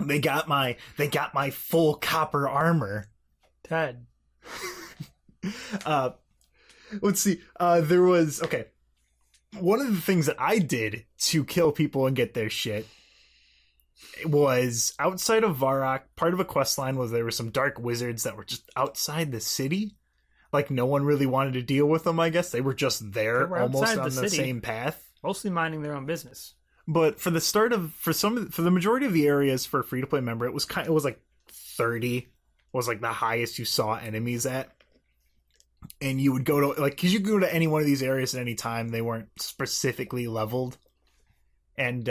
They got my full copper armor. Ted. Let's see. There was one of the things that I did to kill people and get their shit was outside of Varrock. Part of a quest line was there were some dark wizards that were just outside the city. No one really wanted to deal with them. I guess they were just there, almost on the same path, mostly minding their own business. But for the majority of the areas for a free to play member, it was 30 was the highest you saw enemies at. And you would go to because you could go to any one of these areas at any time. They weren't specifically leveled. And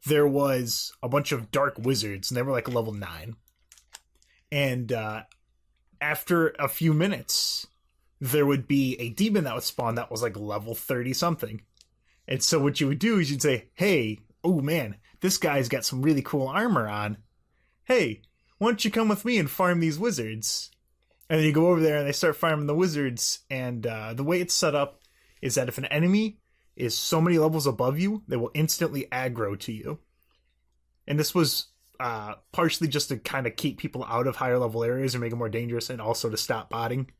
there was a bunch of dark wizards, and they were level 9. And after a few minutes, there would be a demon that would spawn that was level 30 something. And so what you would do is you'd say, hey, oh man, this guy's got some really cool armor on. Hey, why don't you come with me and farm these wizards? And then you go over there and they start farming the wizards. And the way it's set up is that if an enemy is so many levels above you, they will instantly aggro to you. And this was partially just to kind of keep people out of higher level areas and make it more dangerous, and also to stop botting.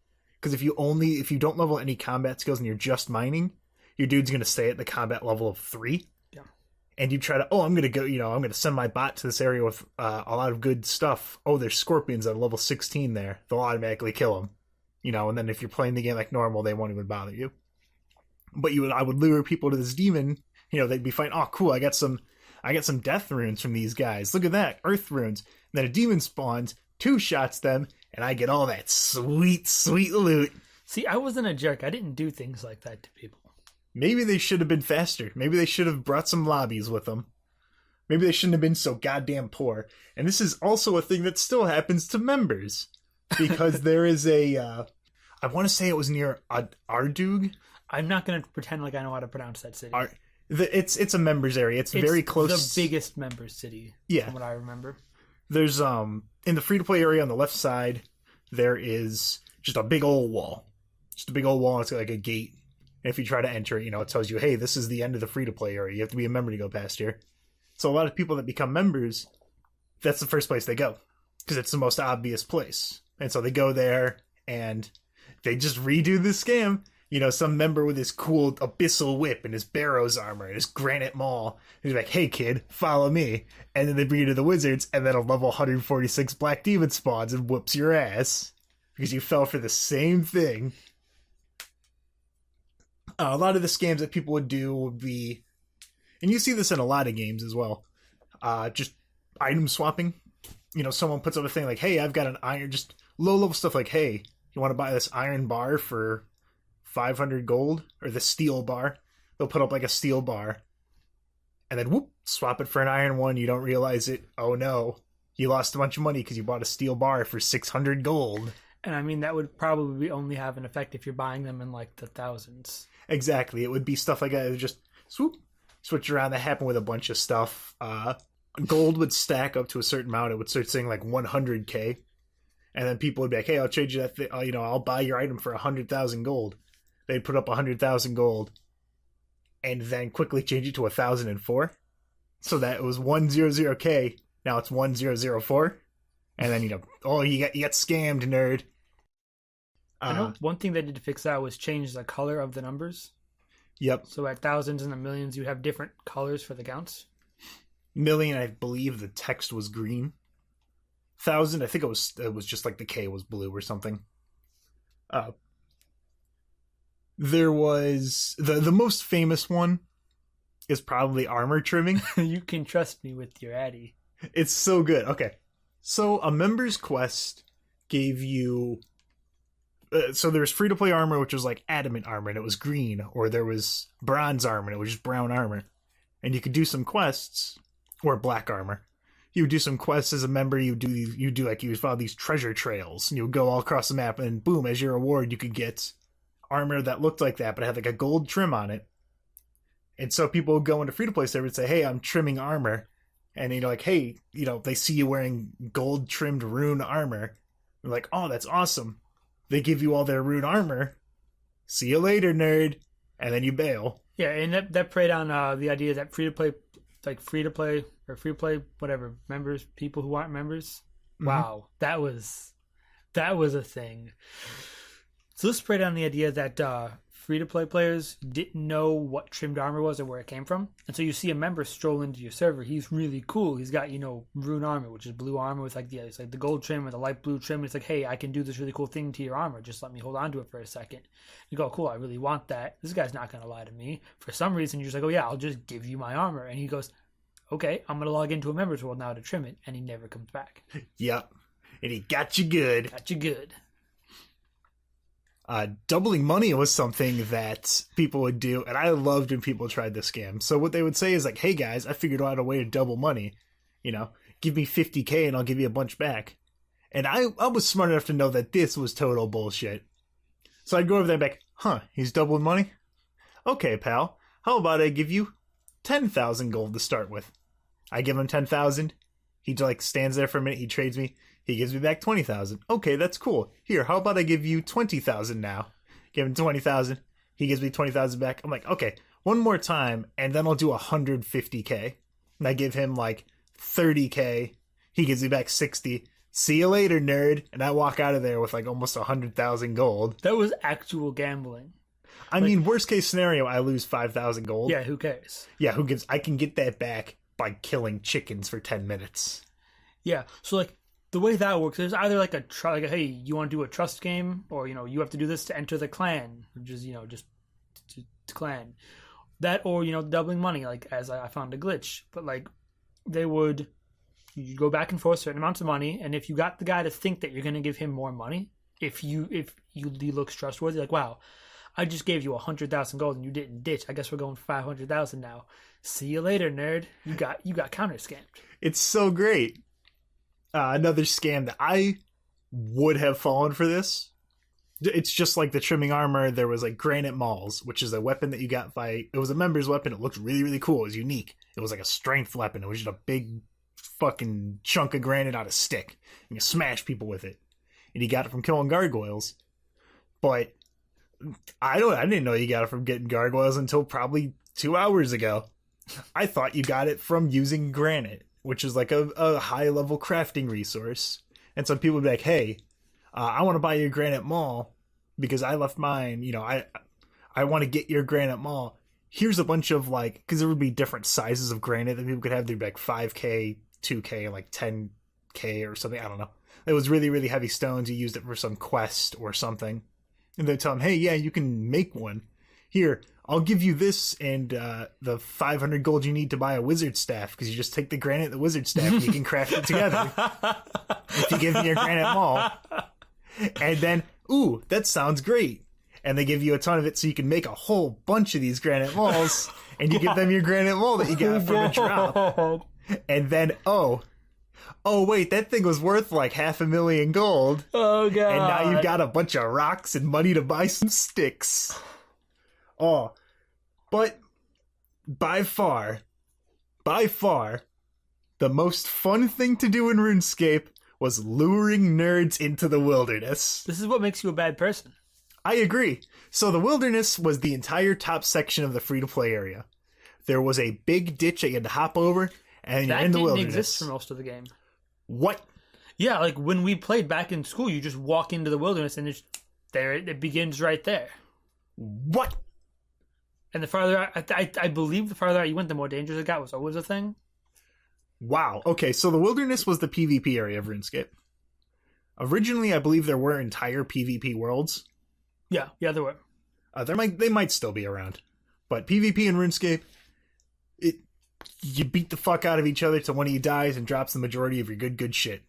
Because if you don't level any combat skills and you're just mining, your dude's going to stay at the combat level of 3. Yeah. And you try to, I'm going to go, I'm going to send my bot to this area with a lot of good stuff. Oh, there's scorpions at level 16 there. They'll automatically kill them. And then if you're playing the game like normal, they won't even bother you. But I would lure people to this demon. They'd be fighting, oh, cool, I got some death runes from these guys. Look at that, earth runes. And then a demon spawns, 2 shots them, and I get all that sweet, sweet loot. See, I wasn't a jerk. I didn't do things like that to people. Maybe they should have been faster. Maybe they should have brought some lobbies with them. Maybe they shouldn't have been so goddamn poor. And this is also a thing that still happens to members. Because there is a I want to say it was near Ardug. I'm not going to pretend like I know how to pronounce that city. It's a members area. It's very close. The biggest members city. Yeah, from what I remember. There's in the free to play area on the left side, there is just a big old wall. Just a big old wall. It's got like a gate. And if you try to enter it, it tells you, hey, this is the end of the free to play area. You have to be a member to go past here. So a lot of people that become members, that's the first place they go because it's the most obvious place. And so they go there and they just redo the scam. Some member with his cool abyssal whip and his Barrows armor and his granite maul. He's like, hey, kid, follow me. And then they bring you to the wizards, and then a level 146 black demon spawns and whoops your ass because you fell for the same thing. A lot of the scams that people would do would be, and you see this in a lot of games as well, just item swapping. Someone puts up a thing like, hey, I've got an iron, just low-level stuff like, hey, you want to buy this iron bar for 500 gold, or the steel bar. They'll put up like a steel bar and then whoop, swap it for an iron one. You don't realize it. Oh no, you lost a bunch of money because you bought a steel bar for 600 gold. And I mean, that would probably only have an effect if you're buying them in like the thousands. Exactly. It would be stuff like that. It would just switch around. That happened with a bunch of stuff. Gold would stack up to a certain amount. It would start saying like 100k. And then people would be like, hey, I'll trade you that I'll buy your item for 100,000 gold. They'd put up 100,000 gold and then quickly change it to 1,004. So that it was 100k. Now it's 1004. And then, you got scammed, nerd. I know one thing they did to fix that was change the color of the numbers. Yep. So at thousands and the millions, you'd have different colors for the counts. Million, I believe the text was green. 1,000, I think it was just like the K was blue or something. There was the most famous one is probably armor trimming. You can trust me with your Addy. It's so good. Okay. So a member's quest gave you so there was free to play armor, which was like adamant armor and it was green, or there was bronze armor and it was just brown armor. And you could do some quests, or black armor. You would do some quests as a member. You would follow these treasure trails, and you would go all across the map, and boom, as your reward, you could get armor that looked like that, but it had like a gold trim on it. And so people would go into free to play server and say, hey, I'm trimming armor. And like, hey, they see you wearing gold trimmed rune armor. They're like, oh, that's awesome. They give you all their rune armor. See you later, nerd. And then you bail. Yeah, and that preyed on the idea that free to play, whatever, members, people who aren't members. Mm-hmm. Wow, that was a thing. So this preyed on the idea that free-to-play players didn't know what trimmed armor was or where it came from. And so you see a member stroll into your server. He's really cool. He's got, rune armor, which is blue armor with it's like the gold trim or the light blue trim. And it's like, hey, I can do this really cool thing to your armor. Just let me hold on to it for a second. You go, cool, I really want that. This guy's not going to lie to me. For some reason, you're just like, oh yeah, I'll just give you my armor. And he goes, okay, I'm going to log into a member's world now to trim it. And he never comes back. Yep. And he got you good. Doubling money was something that people would do, and I loved when people tried this scam. So what they would say is like, hey guys, I figured out a way to double money. Give me 50k and I'll give you a bunch back. And I was smart enough to know that this was total bullshit. So I'd go over there and be like, huh, he's doubling money? Okay, pal, how about I give you 10,000 gold to start with? I give him 10,000. He stands there for a minute, he trades me. He gives me back 20,000. Okay, that's cool. Here, how about I give you 20,000 now? Give him 20,000. He gives me 20,000 back. I'm like, okay, one more time, and then I'll do 150k. And I give him 30k. He gives me back 60. See you later, nerd. And I walk out of there with almost 100,000 gold. That was actual gambling. I mean, worst case scenario, I lose 5,000 gold. Yeah, who cares? Yeah, who gives? I can get that back by killing chickens for 10 minutes. Yeah, so the way that works is either hey, you want to do a trust game, or you have to do this to enter the clan, which is just to clan that, or doubling money, as I found a glitch. But you go back and forth certain amounts of money, and if you got the guy to think that you're going to give him more money, if he looks trustworthy, wow, I just gave you 100,000 gold and you didn't ditch. I guess we're going for 500,000 now. See you later, nerd. You got counter scammed. It's so great. Another scam that I would have fallen for this It's just like the trimming armor. There was like granite mauls, which is a weapon that you got by. It was a member's weapon. It looked really, really cool. It was unique. It was like a strength weapon. It was just a big fucking chunk of granite on a stick, and you smash people with it. And you got it from killing gargoyles. But I didn't know you got it from getting gargoyles until probably 2 hours ago. I thought you got it from using granite, which is like a high level crafting resource. And some people would be like, hey, I want to buy your granite maul because I left mine. You know, I want to get your granite maul. Here's a bunch of like, because there would be different sizes of granite that people could have. There'd be like 5K, 2K, and like 10K or something. I don't know. It was really, really heavy stones. You used it for some quest or something. And they'd tell them, hey, yeah, you can make one. Here, I'll give you this and the 500 gold you need to buy a wizard staff, because you just take the granite and the wizard staff and you can craft it together. If you give me your granite maul. And then, ooh, that sounds great. And they give you a ton of it so you can make a whole bunch of these granite mauls, and you give them your granite maul that you got from a drop. And then, oh wait, that thing was worth like 500,000 gold. Oh god. And now you've got a bunch of rocks and money to buy some sticks. Oh, but by far, the most fun thing to do in RuneScape was luring nerds into the wilderness. This is what makes you a bad person. I agree. So the wilderness was the entire top section of the free-to-play area. There was a big ditch that you had to hop over, and you're in the wilderness. That didn't exist for most of the game. What? Yeah, like when we played back in school, you just walk into the wilderness and it begins right there. What? And the farther out, I believe the farther out you went, the more dangerous it got was always a thing. Wow. Okay, so the wilderness was the PvP area of RuneScape. Originally, I believe there were entire PvP worlds. Yeah, there were. They might still be around, but PvP in RuneScape, you beat the fuck out of each other till one of you dies and drops the majority of your good shit.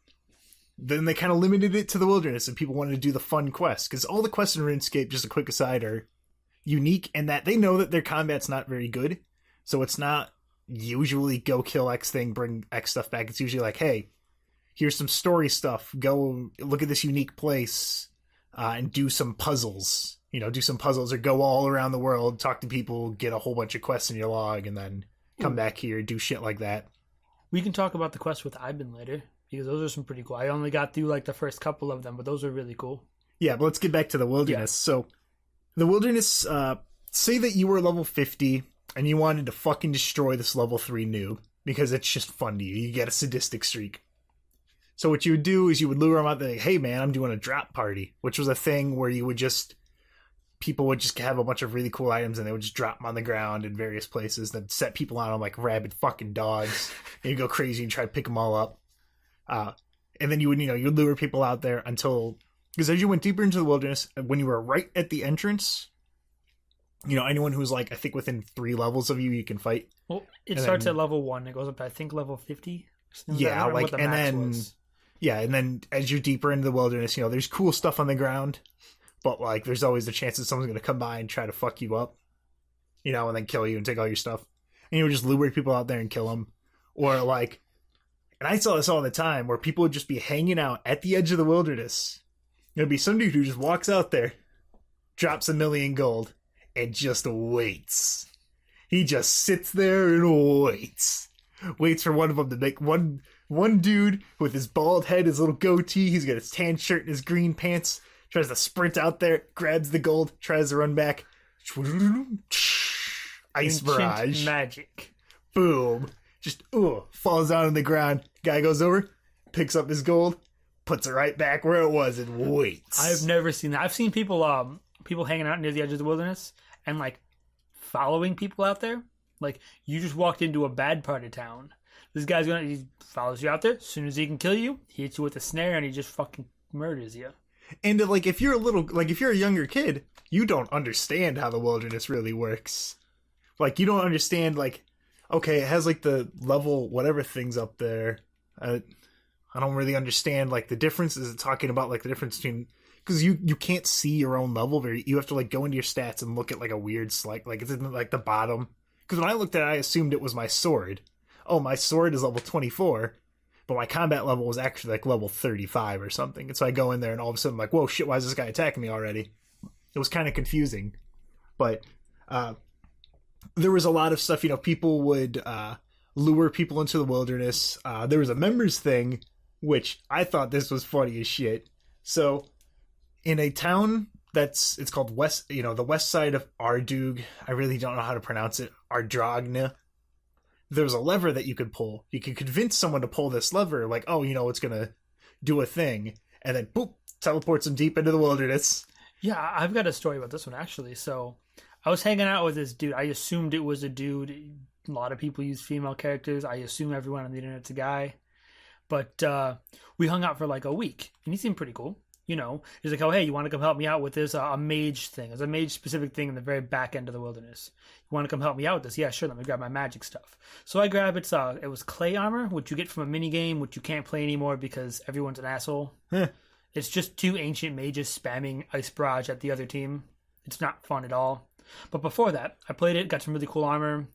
Then they kind of limited it to the wilderness, and people wanted to do the fun quests, because all the quests in RuneScape, just a quick aside, are unique in that they know that their combat's not very good, so it's not usually go kill X thing, bring X stuff back. It's usually like, hey, here's some story stuff, go look at this unique place, and do some puzzles. You know, do some puzzles or go all around the world, talk to people, get a whole bunch of quests in your log, and then come back here, do shit like that. We can talk about the quests with Ivan later, because those are some pretty cool. I only got through like the first couple of them, but those are really cool. Yeah, but let's get back to the wilderness. Yeah. So, the wilderness, say that you were level 50 and you wanted to fucking destroy this level 3 noob because it's just fun to you. You get a sadistic streak. So what you would do is you would lure them out there, like, hey man, I'm doing a drop party, which was a thing where you would people would just have a bunch of really cool items and they would just drop them on the ground in various places, then set people on them like rabid fucking dogs, and you go crazy and try to pick them all up. And then you would lure people out there until, because as you went deeper into the wilderness, when you were right at the entrance, anyone who's like, I think within 3 levels of you can fight. Well, it starts at level 1. It goes up to, I think, level 50. Yeah, like, and then as you're deeper into the wilderness, there's cool stuff on the ground, but like, there's always the chance that someone's going to come by and try to fuck you up, and then kill you and take all your stuff. And you would just lure people out there and kill them. Or like, and I saw this all the time, where people would just be hanging out at the edge of the wilderness. There'd be some dude who just walks out there, drops 1 million gold, and just waits. He just sits there and waits for one of them to make one dude with his bald head, his little goatee, he's got his tan shirt and his green pants, tries to sprint out there, grabs the gold, tries to run back. Ice barrage. Magic. Boom. Just, falls down on the ground. Guy goes over, picks up his gold, puts it right back where it was, and waits. I've never seen that. I've seen people hanging out near the edge of the wilderness and like following people out there. Like, you just walked into a bad part of town. This guy's he follows you out there. As soon as he can kill you, he hits you with a snare and he just fucking murders you. And like, if you're a younger kid, you don't understand how the wilderness really works. Like, you don't understand, like, okay, it has like the level whatever things up there. I don't really understand like the difference. Is it talking about like the difference between, because you can't see your own level you have to like go into your stats and look at like a weird select, like it's in like the bottom. Because when I looked at it, I assumed it was my sword. Oh, my sword is level 24, but my combat level was actually like level 35 or something. And so I go in there and all of a sudden I'm like, whoa, shit, why is this guy attacking me already? It was kind of confusing. But there was a lot of stuff, people would lure people into the wilderness. There was a members thing, which I thought this was funny as shit. So in a town it's called West, the west side of Ardug. I really don't know how to pronounce it. Ardragna. There was a lever that you could pull. You could convince someone to pull this lever, like, oh, it's gonna do a thing, and then boop, teleports them deep into the wilderness. Yeah, I've got a story about this one actually. So I was hanging out with this dude. I assumed it was a dude. A lot of people use female characters. I assume everyone on the internet's a guy. But we hung out for like a week, and he seemed pretty cool. He's like, oh, hey, you want to come help me out with this? A mage thing. There's a mage-specific thing in the very back end of the wilderness. You want to come help me out with this? Yeah, sure. Let me grab my magic stuff. So I grab it was clay armor, which you get from a mini game, which you can't play anymore because everyone's an asshole. It's just two ancient mages spamming Ice Barrage at the other team. It's not fun at all. But before that, I played it, got some really cool armor,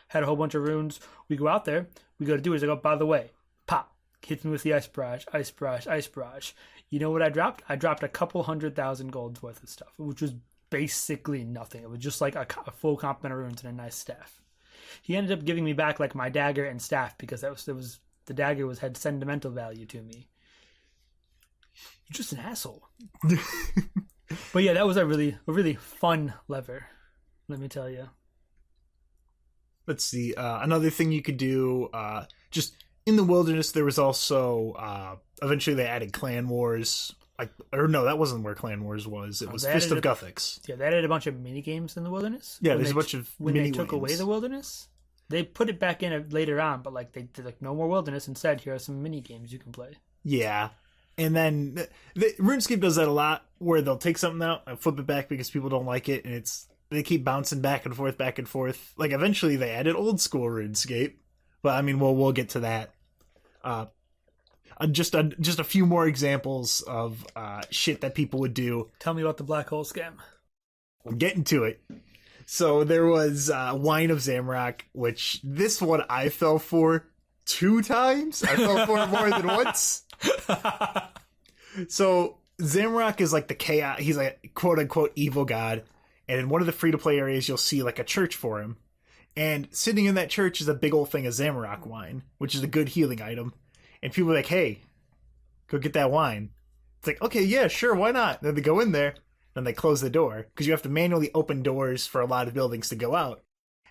had a whole bunch of runes. We go out there. We go to do is I go, by the way, pop. Hits me with the Ice Barrage, Ice Barrage, Ice Barrage. You know what I dropped? I dropped a couple 100,000 golds worth of stuff, which was basically nothing. It was just like a full complement of runes and a nice staff. He ended up giving me back like my dagger and staff because the dagger had sentimental value to me. You're just an asshole. But yeah, that was a really fun lever, let me tell you. Let's see. Another thing you could do, just in the wilderness, there was also eventually they added Clan Wars. That wasn't where Clan Wars was. It was Fist of Guthix. Yeah, they added a bunch of mini games in the wilderness. Yeah, there's a bunch of when they took away the wilderness. They put it back in later on, but like they did like no more wilderness. Instead, here are some mini games you can play. Yeah, and then RuneScape does that a lot, where they'll take something out and flip it back because people don't like it, and they keep bouncing back and forth, back and forth. Like eventually, they added old school RuneScape, but I mean, we'll get to that. Just a few more examples of shit that people would do. Tell me about the black hole scam. I'm getting to it. So there was Wine of Zamorak, which this one I fell for 2 times. I fell for it more than once. So Zamorak is like the chaos. He's like quote unquote evil god. And in one of the free to play areas, you'll see like a church for him. And sitting in that church is a big old thing of Zamorak wine, which is a good healing item. And people are like, hey, go get that wine. It's like, okay, yeah, sure, why not? Then they go in there, then they close the door, because you have to manually open doors for a lot of buildings to go out.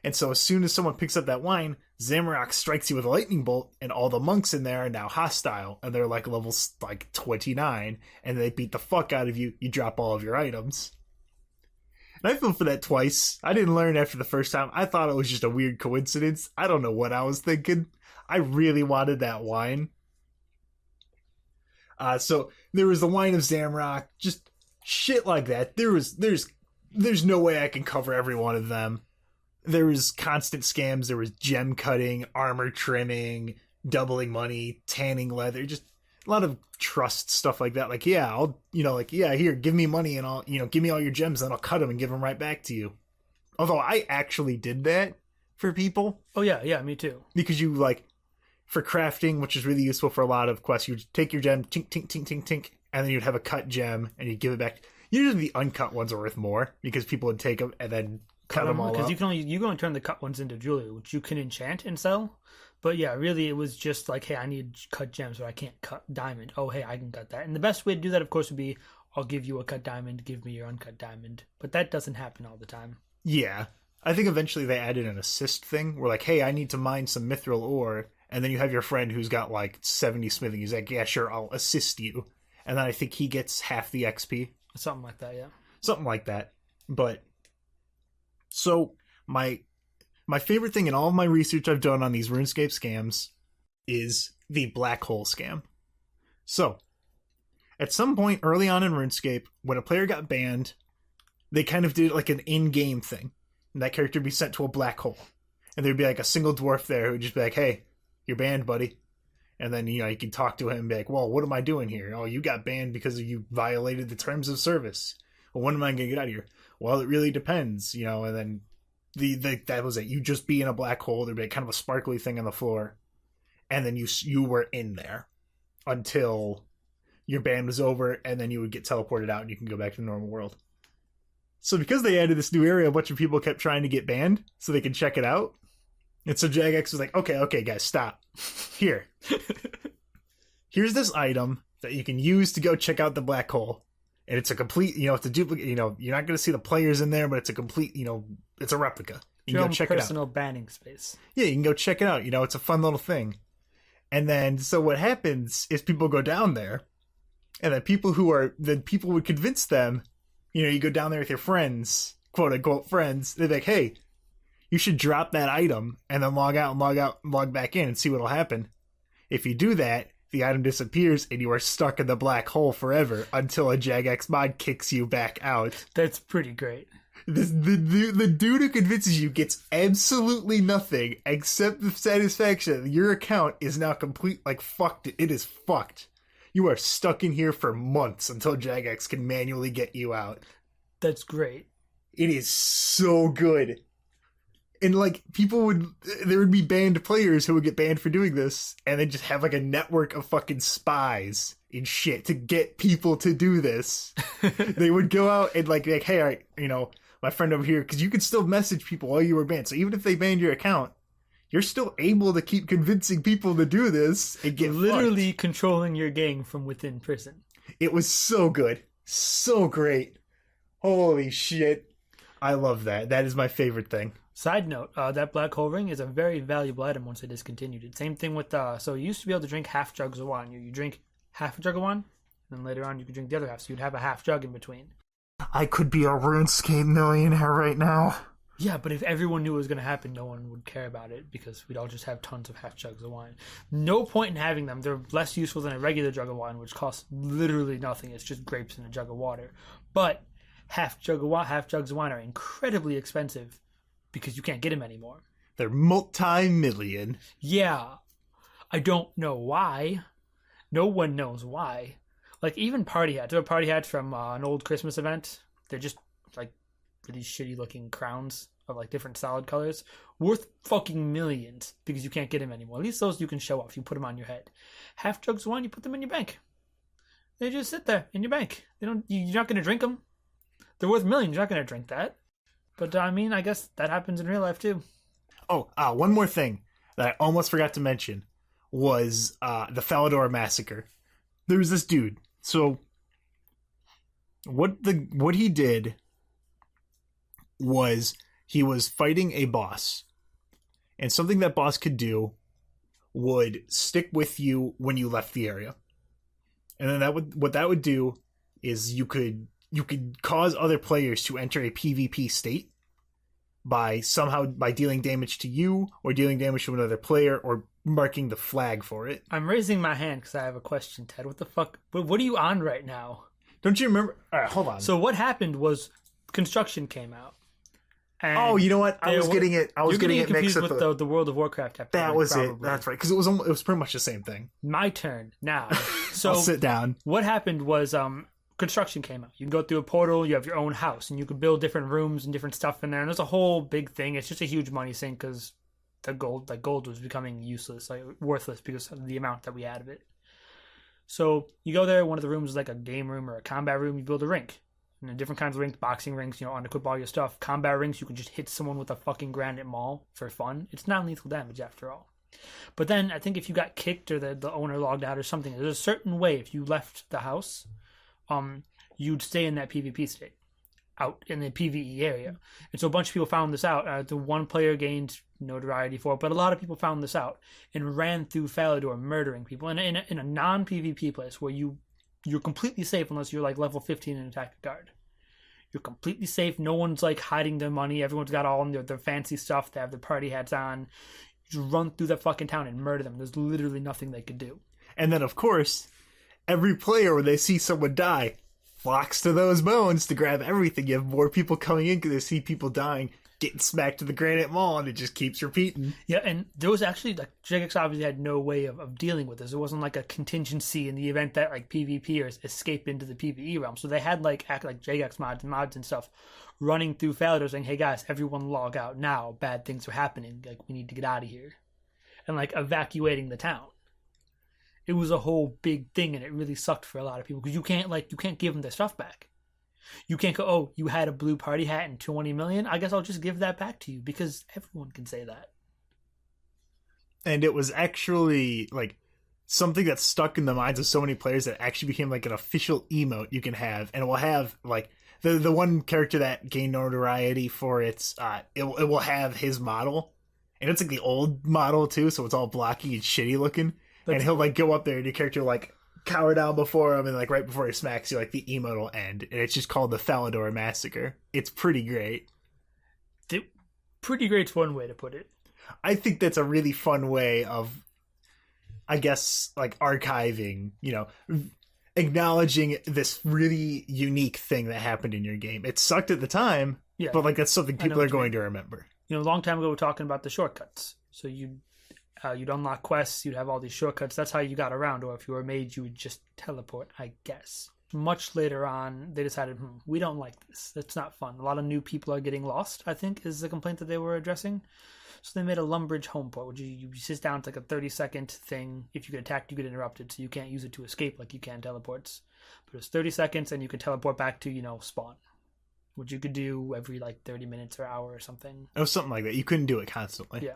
And so as soon as someone picks up that wine, Zamorak strikes you with a lightning bolt, and all the monks in there are now hostile, and they're like levels like 29, and they beat the fuck out of you. You drop all of your items. And I fell for that twice. I didn't learn after the first time. I thought it was just a weird coincidence. I don't know what I was thinking. I really wanted that wine. So there was the Wine of Zamorak, just shit like that. There's no way I can cover every one of them. There was constant scams. There was gem cutting, armor trimming, doubling money, tanning leather, just a lot of trust stuff like that. Like, yeah, I'll, here, give me money and I'll, give me all your gems and I'll cut them and give them right back to you. Although I actually did that for people. Oh yeah, me too. Because you for crafting, which is really useful for a lot of quests, you'd take your gem, tink, tink, tink, tink, tink, and then you'd have a cut gem and you'd give it back. Usually the uncut ones are worth more because people would take them and then cut them all up. Because you can only turn the cut ones into jewelry, which you can enchant and sell. But yeah, really it was just like, hey, I need cut gems, but I can't cut diamond. Oh, hey, I can cut that. And the best way to do that, of course, would be I'll give you a cut diamond, give me your uncut diamond. But that doesn't happen all the time. Yeah. I think eventually they added an assist thing where like, hey, I need to mine some mithril ore. And then you have your friend who's got like 70 smithing. He's like, yeah, sure, I'll assist you. And then I think he gets half the XP. Something like that, yeah. Something like that. But so my favorite thing in all of my research I've done on these RuneScape scams is the black hole scam. So at some point early on in RuneScape, when a player got banned, they kind of did like an in-game thing. And that character would be sent to a black hole. And there'd be like a single dwarf there who would just be like, hey, you're banned, buddy. And then, you can talk to him and be like, well, what am I doing here? Oh, you got banned because you violated the terms of service. Well, when am I going to get out of here? Well, it really depends, and then that was it. You just be in a black hole. There'd be kind of a sparkly thing on the floor. and then you were in there until your ban was over, and then you would get teleported out and you can go back to the normal world. So because they added this new area, a bunch of people kept trying to get banned so they could check it out. And so Jagex was like, okay, guys, stop. Here's this item that you can use to go check out the black hole. And it's a complete, it's a duplicate, you're not going to see the players in there, but it's a complete, it's a replica. You can go check it out. Personal banning space. Yeah, you can go check it out. It's a fun little thing. And then, so what happens is people go down there, and then people would convince them, you go down there with your friends, quote unquote friends, they're like, hey, you should drop that item and then log out, log back in and see what'll happen. If you do that, the item disappears and you are stuck in the black hole forever until a Jagex mod kicks you back out. That's pretty great. The dude who convinces you gets absolutely nothing except the satisfaction that your account is now fucked. It is fucked. You are stuck in here for months until Jagex can manually get you out. That's great. It is so good. And there would be banned players who would get banned for doing this, and then just have a network of fucking spies and shit to get people to do this. They would go out and hey, all right, my friend over here, because you could still message people while you were banned. So even if they banned your account, you're still able to keep convincing people to do this and get literally fucked. Controlling your gang from within prison. It was so good. So great. Holy shit. I love that. That is my favorite thing. Side note, that black hole ring is a very valuable item once they discontinued it. Same thing with, so you used to be able to drink half jugs of wine. You drink half a jug of wine, and then later on you could drink the other half, so you'd have a half jug in between. I could be a RuneScape millionaire right now. Yeah, but if everyone knew it was going to happen, no one would care about it because we'd all just have tons of half jugs of wine. No point in having them. They're less useful than a regular jug of wine, which costs literally nothing. It's just grapes in a jug of water. But half jugs of wine are incredibly expensive because you can't get them anymore. They're multi-million. Yeah. I don't know why. No one knows why. Even party hats. There are party hats from an old Christmas event. They're just really shitty looking crowns of different solid colors, worth fucking millions because you can't get them anymore. At least those you can show off. You put them on your head. Half jugs of wine, you put them in your bank. They just sit there in your bank. You're not going to drink them. They're worth millions. You're not going to drink that. But I guess that happens in real life too. Oh, one more thing that I almost forgot to mention was the Falador massacre. There was this dude. So what he did was he was fighting a boss, and something that boss could do would stick with you when you left the area. And then what that would do is you could cause other players to enter a PvP state by dealing damage to you or dealing damage to another player or marking the flag for it. I'm raising my hand because I have a question, Ted. What the fuck? What are you on right now? Don't you remember? All right, hold on. So what happened was Construction came out. Oh, you know what? I was getting it mixed with the World of Warcraft episode. That was probably it. That's right. Because it was pretty much the same thing. My turn now. So I'll sit down. What happened was Construction came out. You can go through a portal. You have your own house, and you can build different rooms and different stuff in there. And there's a whole big thing. It's just a huge money sink because the gold was becoming useless, worthless because of the amount that we had of it. So you go there. One of the rooms is a game room or a combat room. You build a rink. And then different kinds of rings, boxing rings, unequip all your stuff. Combat rings, you can just hit someone with a fucking granite maul for fun. It's non-lethal damage after all. But then I think if you got kicked or the owner logged out or something, there's a certain way if you left the house, you'd stay in that PvP state, out in the PvE area. And so a bunch of people found this out. The one player gained notoriety for it, but a lot of people found this out and ran through Falador murdering people in a non-PvP place where you're completely safe unless you're level 15 and attack a guard. You're completely safe. No one's hiding their money. Everyone's got all their fancy stuff. They have their party hats on. You just run through that fucking town and murder them. There's literally nothing they could do. And then, of course, every player, when they see someone die, flocks to those bones to grab everything. You have more people coming in because they see people dying, getting smacked to the granite maul, and it just keeps repeating. Yeah, and there was actually, Jagex obviously had no way of dealing with this. There wasn't a contingency in the event that PvPers escape into the PvE realm. So they had Jagex mods and stuff running through Falador saying, hey guys, everyone log out now. Bad things are happening. We need to get out of here. and like evacuating the town. It was a whole big thing, and it really sucked for a lot of people because you can't give them their stuff back. You can't go, oh, you had a blue party hat and 20 million. I guess I'll just give that back to you because everyone can say that. And it was actually like something that stuck in the minds of so many players that actually became like an official emote you can have, and it will have like the one character that gained notoriety for its it will have his model, and it's like the old model too, so it's all blocky and shitty looking. And he'll like go up there and your character will, like cower down before him, and like right before he smacks you, like the emote will end, and it's just called the Falador Massacre. It's pretty great. Pretty great's one way to put it. I think that's a really fun way of, I guess, like archiving, acknowledging this really unique thing that happened in your game. It sucked at the time, but like that's something people are going to remember. A long time ago we were talking about the shortcuts. So you'd unlock quests, you'd have all these shortcuts. That's how you got around, or if you were a mage, you would just teleport, I guess. Much later on, they decided, we don't like this. It's not fun. A lot of new people are getting lost, I think, is the complaint that they were addressing. So they made a Lumbridge home port, which you sit down, it's like a 30-second thing. If you get attacked, you get interrupted, so you can't use it to escape like you can teleports. But it's 30 seconds, and you can teleport back to, spawn, which you could do every, 30 minutes or hour or something. It was something like that. You couldn't do it constantly. Yeah.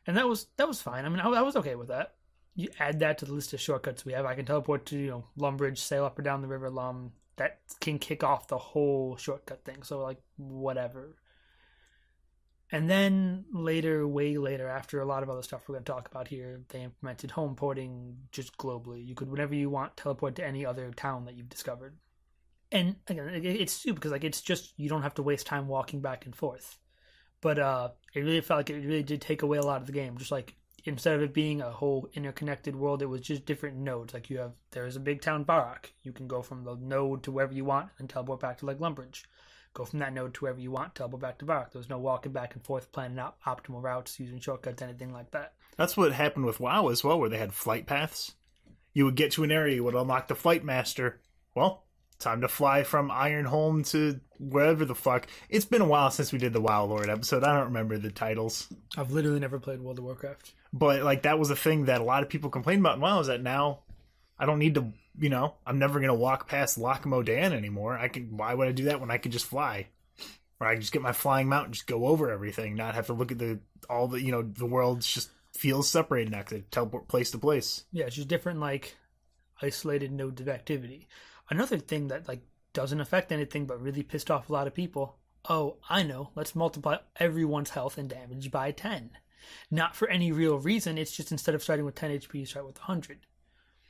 And that was fine. I mean, I was okay with that. You add that to the list of shortcuts we have. I can teleport to, Lumbridge, sail up or down the River Lum. That can kick off the whole shortcut thing. So, whatever. And then later, way later, after a lot of other stuff we're going to talk about here, they implemented home porting just globally. You could, whenever you want, teleport to any other town that you've discovered. And again, it's stupid because it's just, you don't have to waste time walking back and forth. But it really felt like it really did take away a lot of the game. Just like, instead of it being a whole interconnected world, it was just different nodes. Like there's a big town, Barak. You can go from the node to wherever you want and teleport back to Lumbridge. Go from that node to wherever you want, teleport back to Barak. There was no walking back and forth, planning out optimal routes, using shortcuts, anything like that. That's what happened with WoW as well, where they had flight paths. You would get to an area, you would unlock the Flight Master. Well, time to fly from Ironholm to wherever the fuck. It's been a while since we did the WoW Lord episode. I don't remember the titles. I've literally never played World of Warcraft. But that was a thing that a lot of people complained about in WoW, is that now I don't need to, I'm never going to walk past Loch Modan anymore. Why would I do that when I can just fly? Or I can just get my flying mount and just go over everything, not have to look at the world just feels separated now because I teleport place to place. Yeah, it's just different, isolated nodes of activity. Another thing that, doesn't affect anything but really pissed off a lot of people. Oh, I know. Let's multiply everyone's health and damage by 10. Not for any real reason. It's just instead of starting with 10 HP, you start with 100.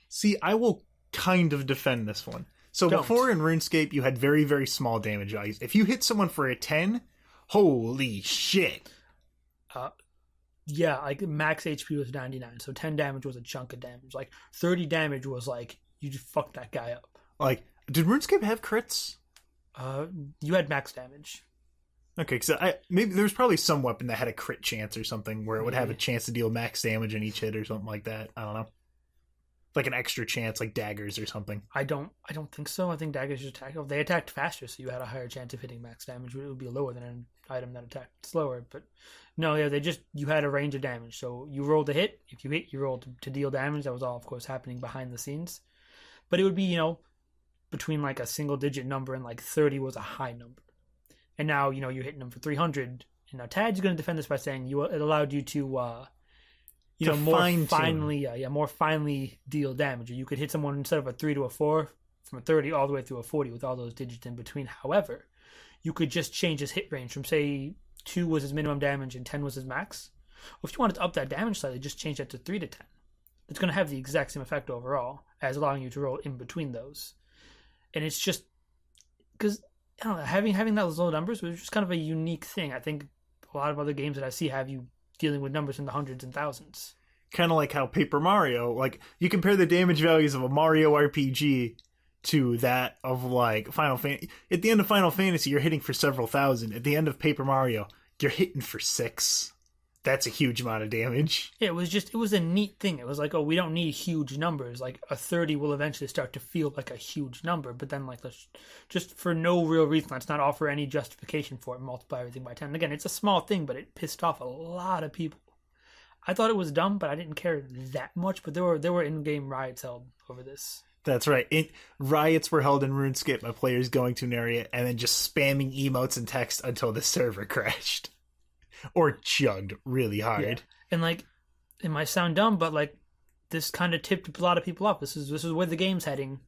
See, I will kind of defend this one. So before in RuneScape, you had very, very small damage values. If you hit someone for a 10, holy shit. Yeah, max HP was 99, so 10 damage was a chunk of damage. 30 damage was you just fucked that guy up. Did RuneScape have crits? You had max damage. Okay, because maybe there was probably some weapon that had a crit chance or something where it would have a chance to deal max damage in each hit or something like that. I don't know. Like an extra chance, like daggers or something. I don't think so. I think daggers just attack. They attacked faster, so you had a higher chance of hitting max damage. It would be lower than an item that attacked slower. But no, yeah, you had a range of damage. So you rolled a hit. If you hit, you rolled to deal damage. That was all, of course, happening behind the scenes. But it would be, between a single digit number and 30 was a high number. And now, you're hitting them for 300. And now Tad's going to defend this by saying it allowed you to more finely deal damage. You could hit someone instead of a 3 to a 4 from a 30 all the way through a 40 with all those digits in between. However, you could just change his hit range from, say, 2 was his minimum damage and 10 was his max. Well, if you wanted to up that damage slightly, just change that to 3 to 10. It's going to have the exact same effect overall as allowing you to roll in between those. And it's just because I don't know, having those low numbers was just kind of a unique thing. I think a lot of other games that I see have you dealing with numbers in the hundreds and thousands. Kind of like how Paper Mario, you compare the damage values of a Mario RPG to that of Final Fantasy. At the end of Final Fantasy, you're hitting for several thousand. At the end of Paper Mario, you're hitting for 6. That's a huge amount of damage. Yeah, it was a neat thing. It was we don't need huge numbers. A 30 will eventually start to feel like a huge number, but then let's just for no real reason, let's not offer any justification for it, multiply everything by 10. Again, it's a small thing, but it pissed off a lot of people. I thought it was dumb, but I didn't care that much. But there were in-game riots held over this. That's right. Riots were held in RuneScape by players going to an area and then just spamming emotes and text until the server crashed. Or chugged really hard. Yeah. And like, it might sound dumb, but like, this kind of tipped a lot of people off. This is where the game's heading.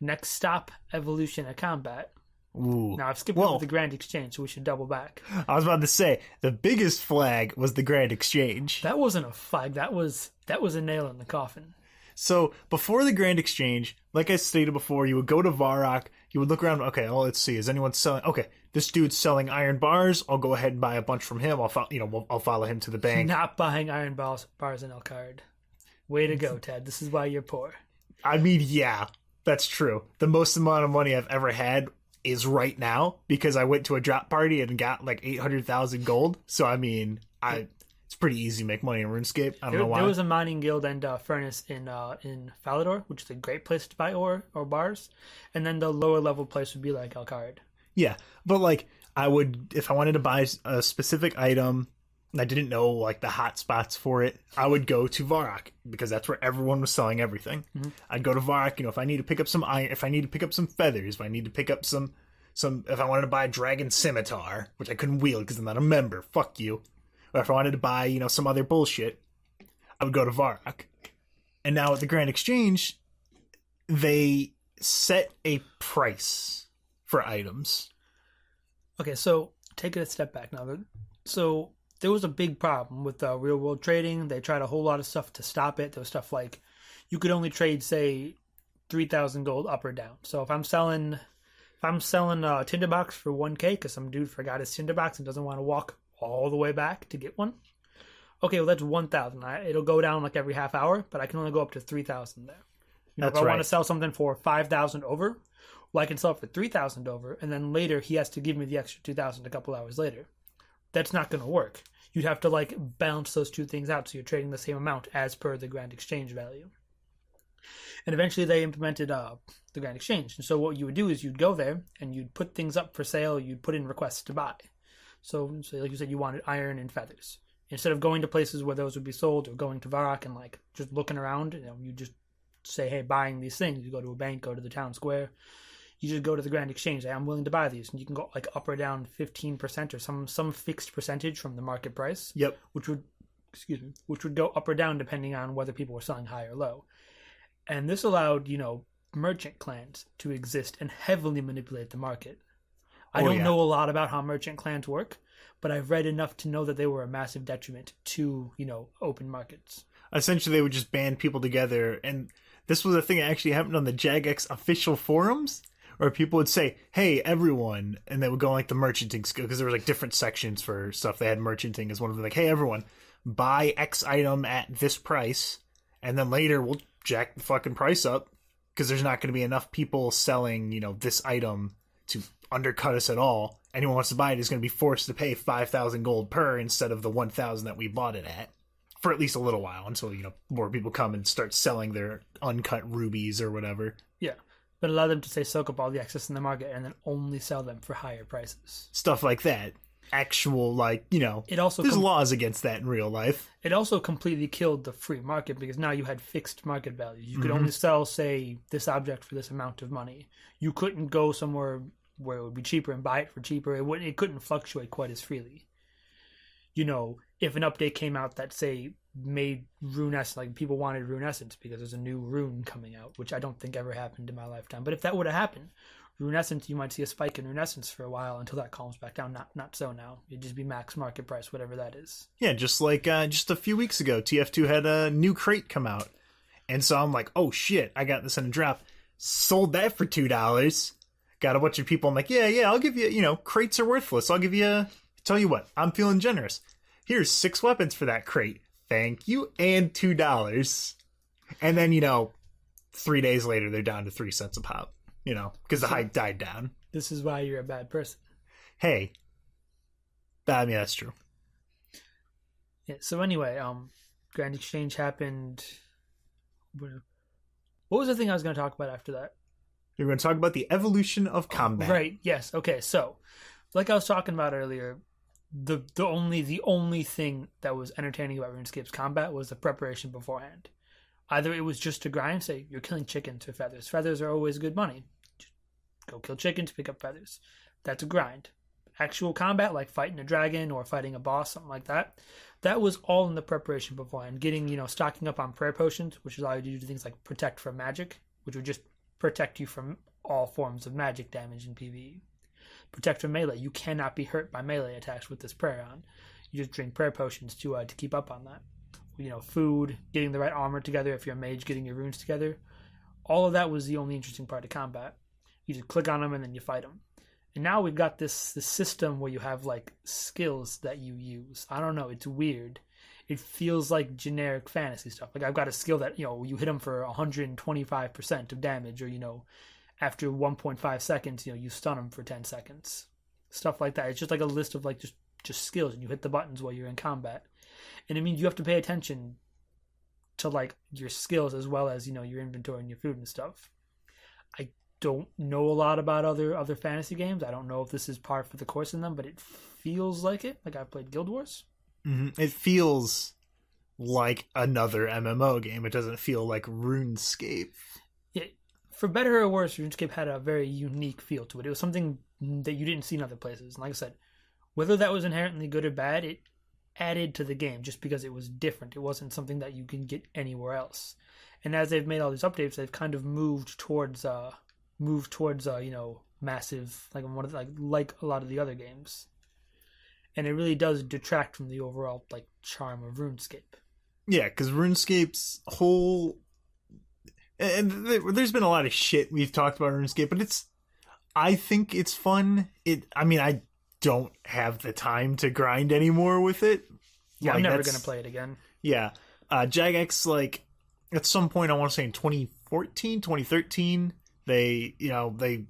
Next stop, evolution of combat. Ooh. Now I've skipped over the Grand Exchange, so we should double back. I was about to say the biggest flag was the Grand Exchange. That wasn't a flag. That was a nail in the coffin. So before the Grand Exchange, like I stated before, you would go to Varrock. You would look around. Okay, well, let's see. Is anyone selling? Okay, this dude's selling iron bars. I'll go ahead and buy a bunch from him. I'll follow him to the bank. Not buying iron bars in Elkhart. Way to go, Ted. This is why you're poor. I mean, yeah, that's true. The most amount of money I've ever had is right now because I went to a drop party and got like 800,000 gold. So I mean, it's pretty easy to make money in RuneScape. I don't know why. There was a mining guild and furnace in Falador, which is a great place to buy ore or bars, and then the lower level place would be like Elkhart. Yeah, but like I would, if I wanted to buy a specific item and I didn't know like the hot spots for it, I would go to Varrock because that's where everyone was selling everything. Mm-hmm. I'd go to Varrock, if I need to pick up some iron, if I need to pick up some feathers, if I need to pick up some if I wanted to buy a dragon scimitar, which I couldn't wield because I'm not a member, fuck you. Or if I wanted to buy, some other bullshit, I would go to Varrock. And now at the Grand Exchange, they set a price for items. Okay, so take it a step back now. So there was a big problem with real world trading. They tried a whole lot of stuff to stop it. There was stuff like you could only trade, say, 3,000 gold up or down. So if I'm selling a tinderbox for 1K because some dude forgot his tinderbox and doesn't want to walk all the way back to get one, okay, well that's 1,000. It'll go down like every half hour, but I can only go up to 3,000 there. If I want to sell something for 5,000 over, well, I can sell it for 3,000 over, and then later he has to give me the extra 2,000 a couple hours later. That's not going to work. You'd have to like balance those two things out so you're trading the same amount as per the Grand Exchange value. And eventually they implemented the Grand Exchange. And so what you would do is you'd go there and you'd put things up for sale. You'd put in requests to buy. So like you said, you wanted iron and feathers. Instead of going to places where those would be sold or going to Varrock and like just looking around, you just say, hey, buying these things. You go to a bank, go to the town square. You just go to the Grand Exchange. Say, I'm willing to buy these. And you can go like up or down 15% or some fixed percentage from the market price. Yep. Which would go up or down depending on whether people were selling high or low. And this allowed, merchant clans to exist and heavily manipulate the market. I don't know a lot about how merchant clans work, but I've read enough to know that they were a massive detriment to, open markets. Essentially, they would just band people together. And this was a thing that actually happened on the Jagex official forums, where people would say, hey, everyone, and they would go like the merchanting, because there was like different sections for stuff. They had merchanting as one of them, like, hey, everyone, buy X item at this price, and then later we'll jack the fucking price up, because there's not going to be enough people selling, this item to undercut us at all. Anyone wants to buy it is going to be forced to pay 5,000 gold per instead of the 1,000 that we bought it at for at least a little while until, more people come and start selling their uncut rubies or whatever. Yeah. But allow them to soak up all the excess in the market and then only sell them for higher prices. Stuff like that. Actual, it also there's laws against that in real life. It also completely killed the free market because now you had fixed market values. You could only sell, say, this object for this amount of money. You couldn't go somewhere where it would be cheaper and buy it for cheaper. It couldn't fluctuate quite as freely. If an update came out that, say, made Rune Essence, like people wanted Rune Essence because there's a new rune coming out, which I don't think ever happened in my lifetime. But if that would have happened, Rune Essence, you might see a spike in Rune Essence for a while until that calms back down. Not so now. It'd just be max market price, whatever that is. Yeah, just like just a few weeks ago, TF2 had a new crate come out. And so I'm like, oh shit, I got this in a drop. Sold that for $2. Got a bunch of people. I'm like, yeah, I'll give you, crates are worthless. I'll give you, tell you what, I'm feeling generous. Here's 6 weapons for that crate. Thank you. And $2. And then, 3 days later, they're down to 3 cents a pop, because the hype died down. This is why you're a bad person. Hey. I mean, that's true. Yeah, so anyway, Grand Exchange happened. What was the thing I was going to talk about after that? You're going to talk about the evolution of combat. Right, yes. Okay, so like I was talking about earlier, the only thing that was entertaining about RuneScape's combat was the preparation beforehand. Either it was just to grind, say you're killing chickens for feathers. Feathers are always good money. Just go kill chickens, pick up feathers. That's a grind. Actual combat, like fighting a dragon or fighting a boss, something like that, that was all in the preparation beforehand. Getting, stocking up on prayer potions, which allow you to do things like protect from magic, which would just protect you from all forms of magic damage in PvE. Protect from melee. You cannot be hurt by melee attacks with this prayer on. You just drink prayer potions to keep up on that. Food, getting the right armor together. If you're a mage, getting your runes together. All of that was the only interesting part of combat. You just click on them and then you fight them. And now we've got this system where you have like skills that you use. I don't know. It's weird. It feels like generic fantasy stuff. Like I've got a skill that you hit them for 125% of damage, or after 1.5 seconds, you stun them for 10 seconds. Stuff like that. It's just like a list of like just skills, and you hit the buttons while you're in combat. And it means you have to pay attention to like your skills as well as your inventory and your food and stuff. I don't know a lot about other fantasy games. I don't know if this is par for the course in them, but it feels like it. Like I've played Guild Wars. Mm-hmm. It feels like another MMO game. It doesn't feel like RuneScape. Yeah, for better or worse, RuneScape had a very unique feel to it. It was something that you didn't see in other places. And like I said, whether that was inherently good or bad, it added to the game just because it was different. It wasn't something that you can get anywhere else. And as they've made all these updates, they've kind of moved towards massive, like a lot of the other games. And it really does detract from the overall like charm of RuneScape. Yeah, because RuneScape's whole, and there's been a lot of shit we've talked about RuneScape, but I think it's fun. I don't have the time to grind anymore with it. Yeah, I'm never gonna play it again. Yeah, Jagex, like at some point, I want to say in 2014, 2013, they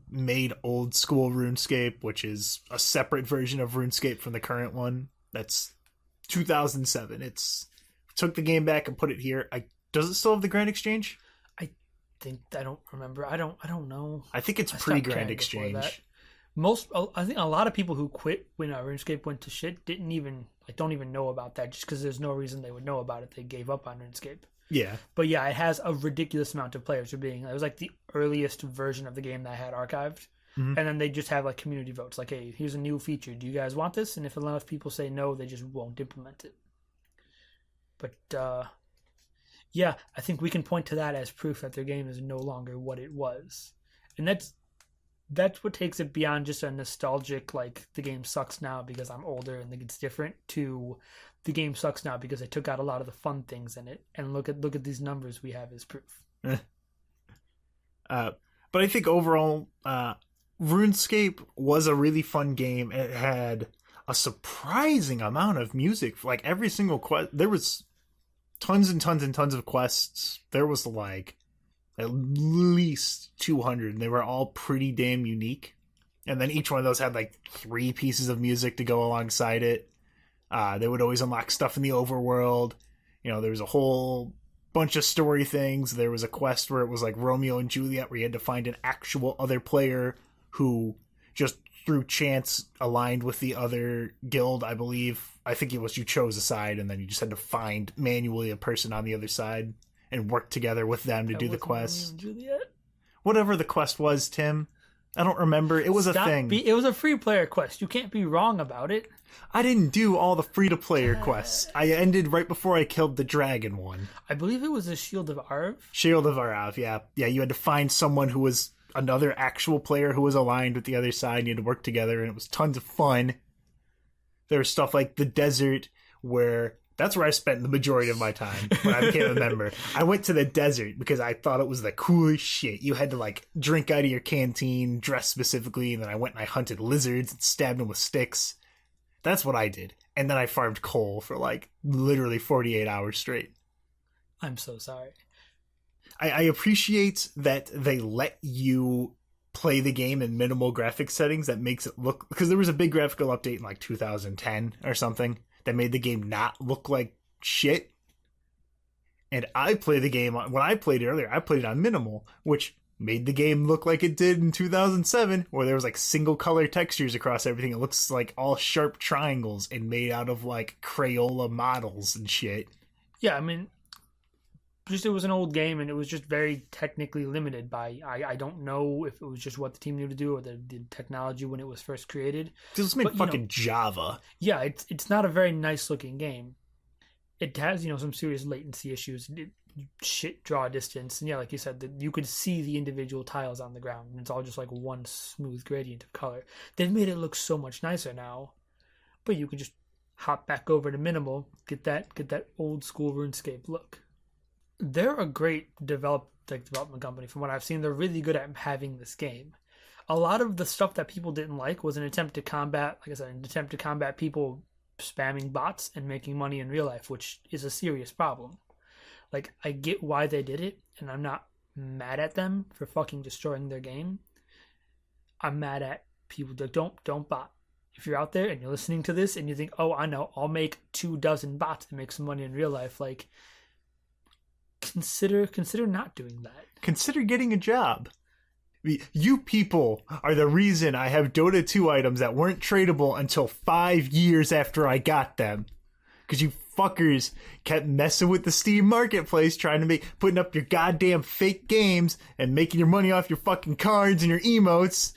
made old school RuneScape, which is a separate version of RuneScape from the current one. That's 2007. It's took the game back and put it here. Does it still have the Grand Exchange? I don't remember. I don't know. I think it's pre-Grand Exchange. I think a lot of people who quit when RuneScape went to shit don't even know about that, just because there's no reason they would know about it. They gave up on RuneScape. Yeah. But yeah, it has a ridiculous amount of players. It was like the earliest version of the game that I had archived. Mm-hmm. And then they just have like community votes. Like, hey, here's a new feature. Do you guys want this? And if enough people say no, they just won't implement it. But yeah, I think we can point to that as proof that their game is no longer what it was. And that's what takes it beyond just a nostalgic, like, the game sucks now because I'm older and think it's different, to the game sucks now because they took out a lot of the fun things in it. And look at these numbers we have as proof. But I think overall, RuneScape was a really fun game. It had a surprising amount of music. Like every single quest, there was tons and tons and tons of quests. There was like at least 200, and they were all pretty damn unique. And then each one of those had like 3 pieces of music to go alongside it. They would always unlock stuff in the overworld. There was a whole bunch of story things. There was a quest where it was like Romeo and Juliet, where you had to find an actual other player who just through chance aligned with the other guild, I believe. I think it was you chose a side, and then you just had to find manually a person on the other side and work together with them to do the quest. Whatever the quest was, Tim. I don't remember. It was a thing. It was a free player quest. You can't be wrong about it. I didn't do all the free-to-player quests. I ended right before I killed the dragon one. I believe it was the Shield of Arv. Shield of Arv, yeah. Yeah, you had to find someone who was another actual player who was aligned with the other side, and you had to work together, and it was tons of fun. There was stuff like the desert, where that's where I spent the majority of my time when I became a member. I went to the desert because I thought it was the coolest shit. You had to like drink out of your canteen, dress specifically, and then I went and I hunted lizards and stabbed them with sticks. That's what I did. And then I farmed coal for like literally 48 hours straight. I'm so sorry. I appreciate that they let you play the game in minimal graphic settings. That makes it look, because there was a big graphical update in like 2010 or something that made the game not look like shit. And I play the game, when I played it earlier, I played it on minimal, which made the game look like it did in 2007, where there was like single color textures across everything. It looks like all sharp triangles and made out of like Crayola models and shit. Yeah, I mean, just it was an old game and it was just very technically limited by, I don't know if it was just what the team knew to do or the technology when it was first created. It was made fucking Java. Yeah, it's not a very nice looking game. It has, some serious latency issues. Shit draw distance. And yeah, like you said, you could see the individual tiles on the ground. And it's all just like one smooth gradient of color. They've made it look so much nicer now. But you can just hop back over to minimal, get that old school RuneScape look. They're a great development company. From what I've seen, they're really good at having this game. A lot of the stuff that people didn't like was an attempt to combat, like I said, people spamming bots and making money in real life, which is a serious problem. Like, I get why they did it, and I'm not mad at them for fucking destroying their game. I'm mad at people that don't bot. If you're out there and you're listening to this and you think, oh, I know, I'll make 24 bots and make some money in real life, like, consider not doing that. Consider getting a job. You people are the reason I have Dota 2 items that weren't tradable until 5 years after I got them. Because you fuckers kept messing with the Steam marketplace, putting up your goddamn fake games and making your money off your fucking cards and your emotes.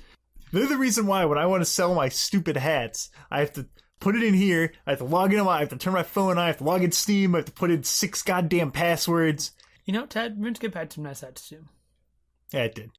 They're the reason why when I want to sell my stupid hats, I have to put it in here, I have to log in, I have to turn my phone on, I have to log in Steam, I have to put in 6 goddamn passwords. Ted, RuneScape had some nice hats too. Yeah, it did.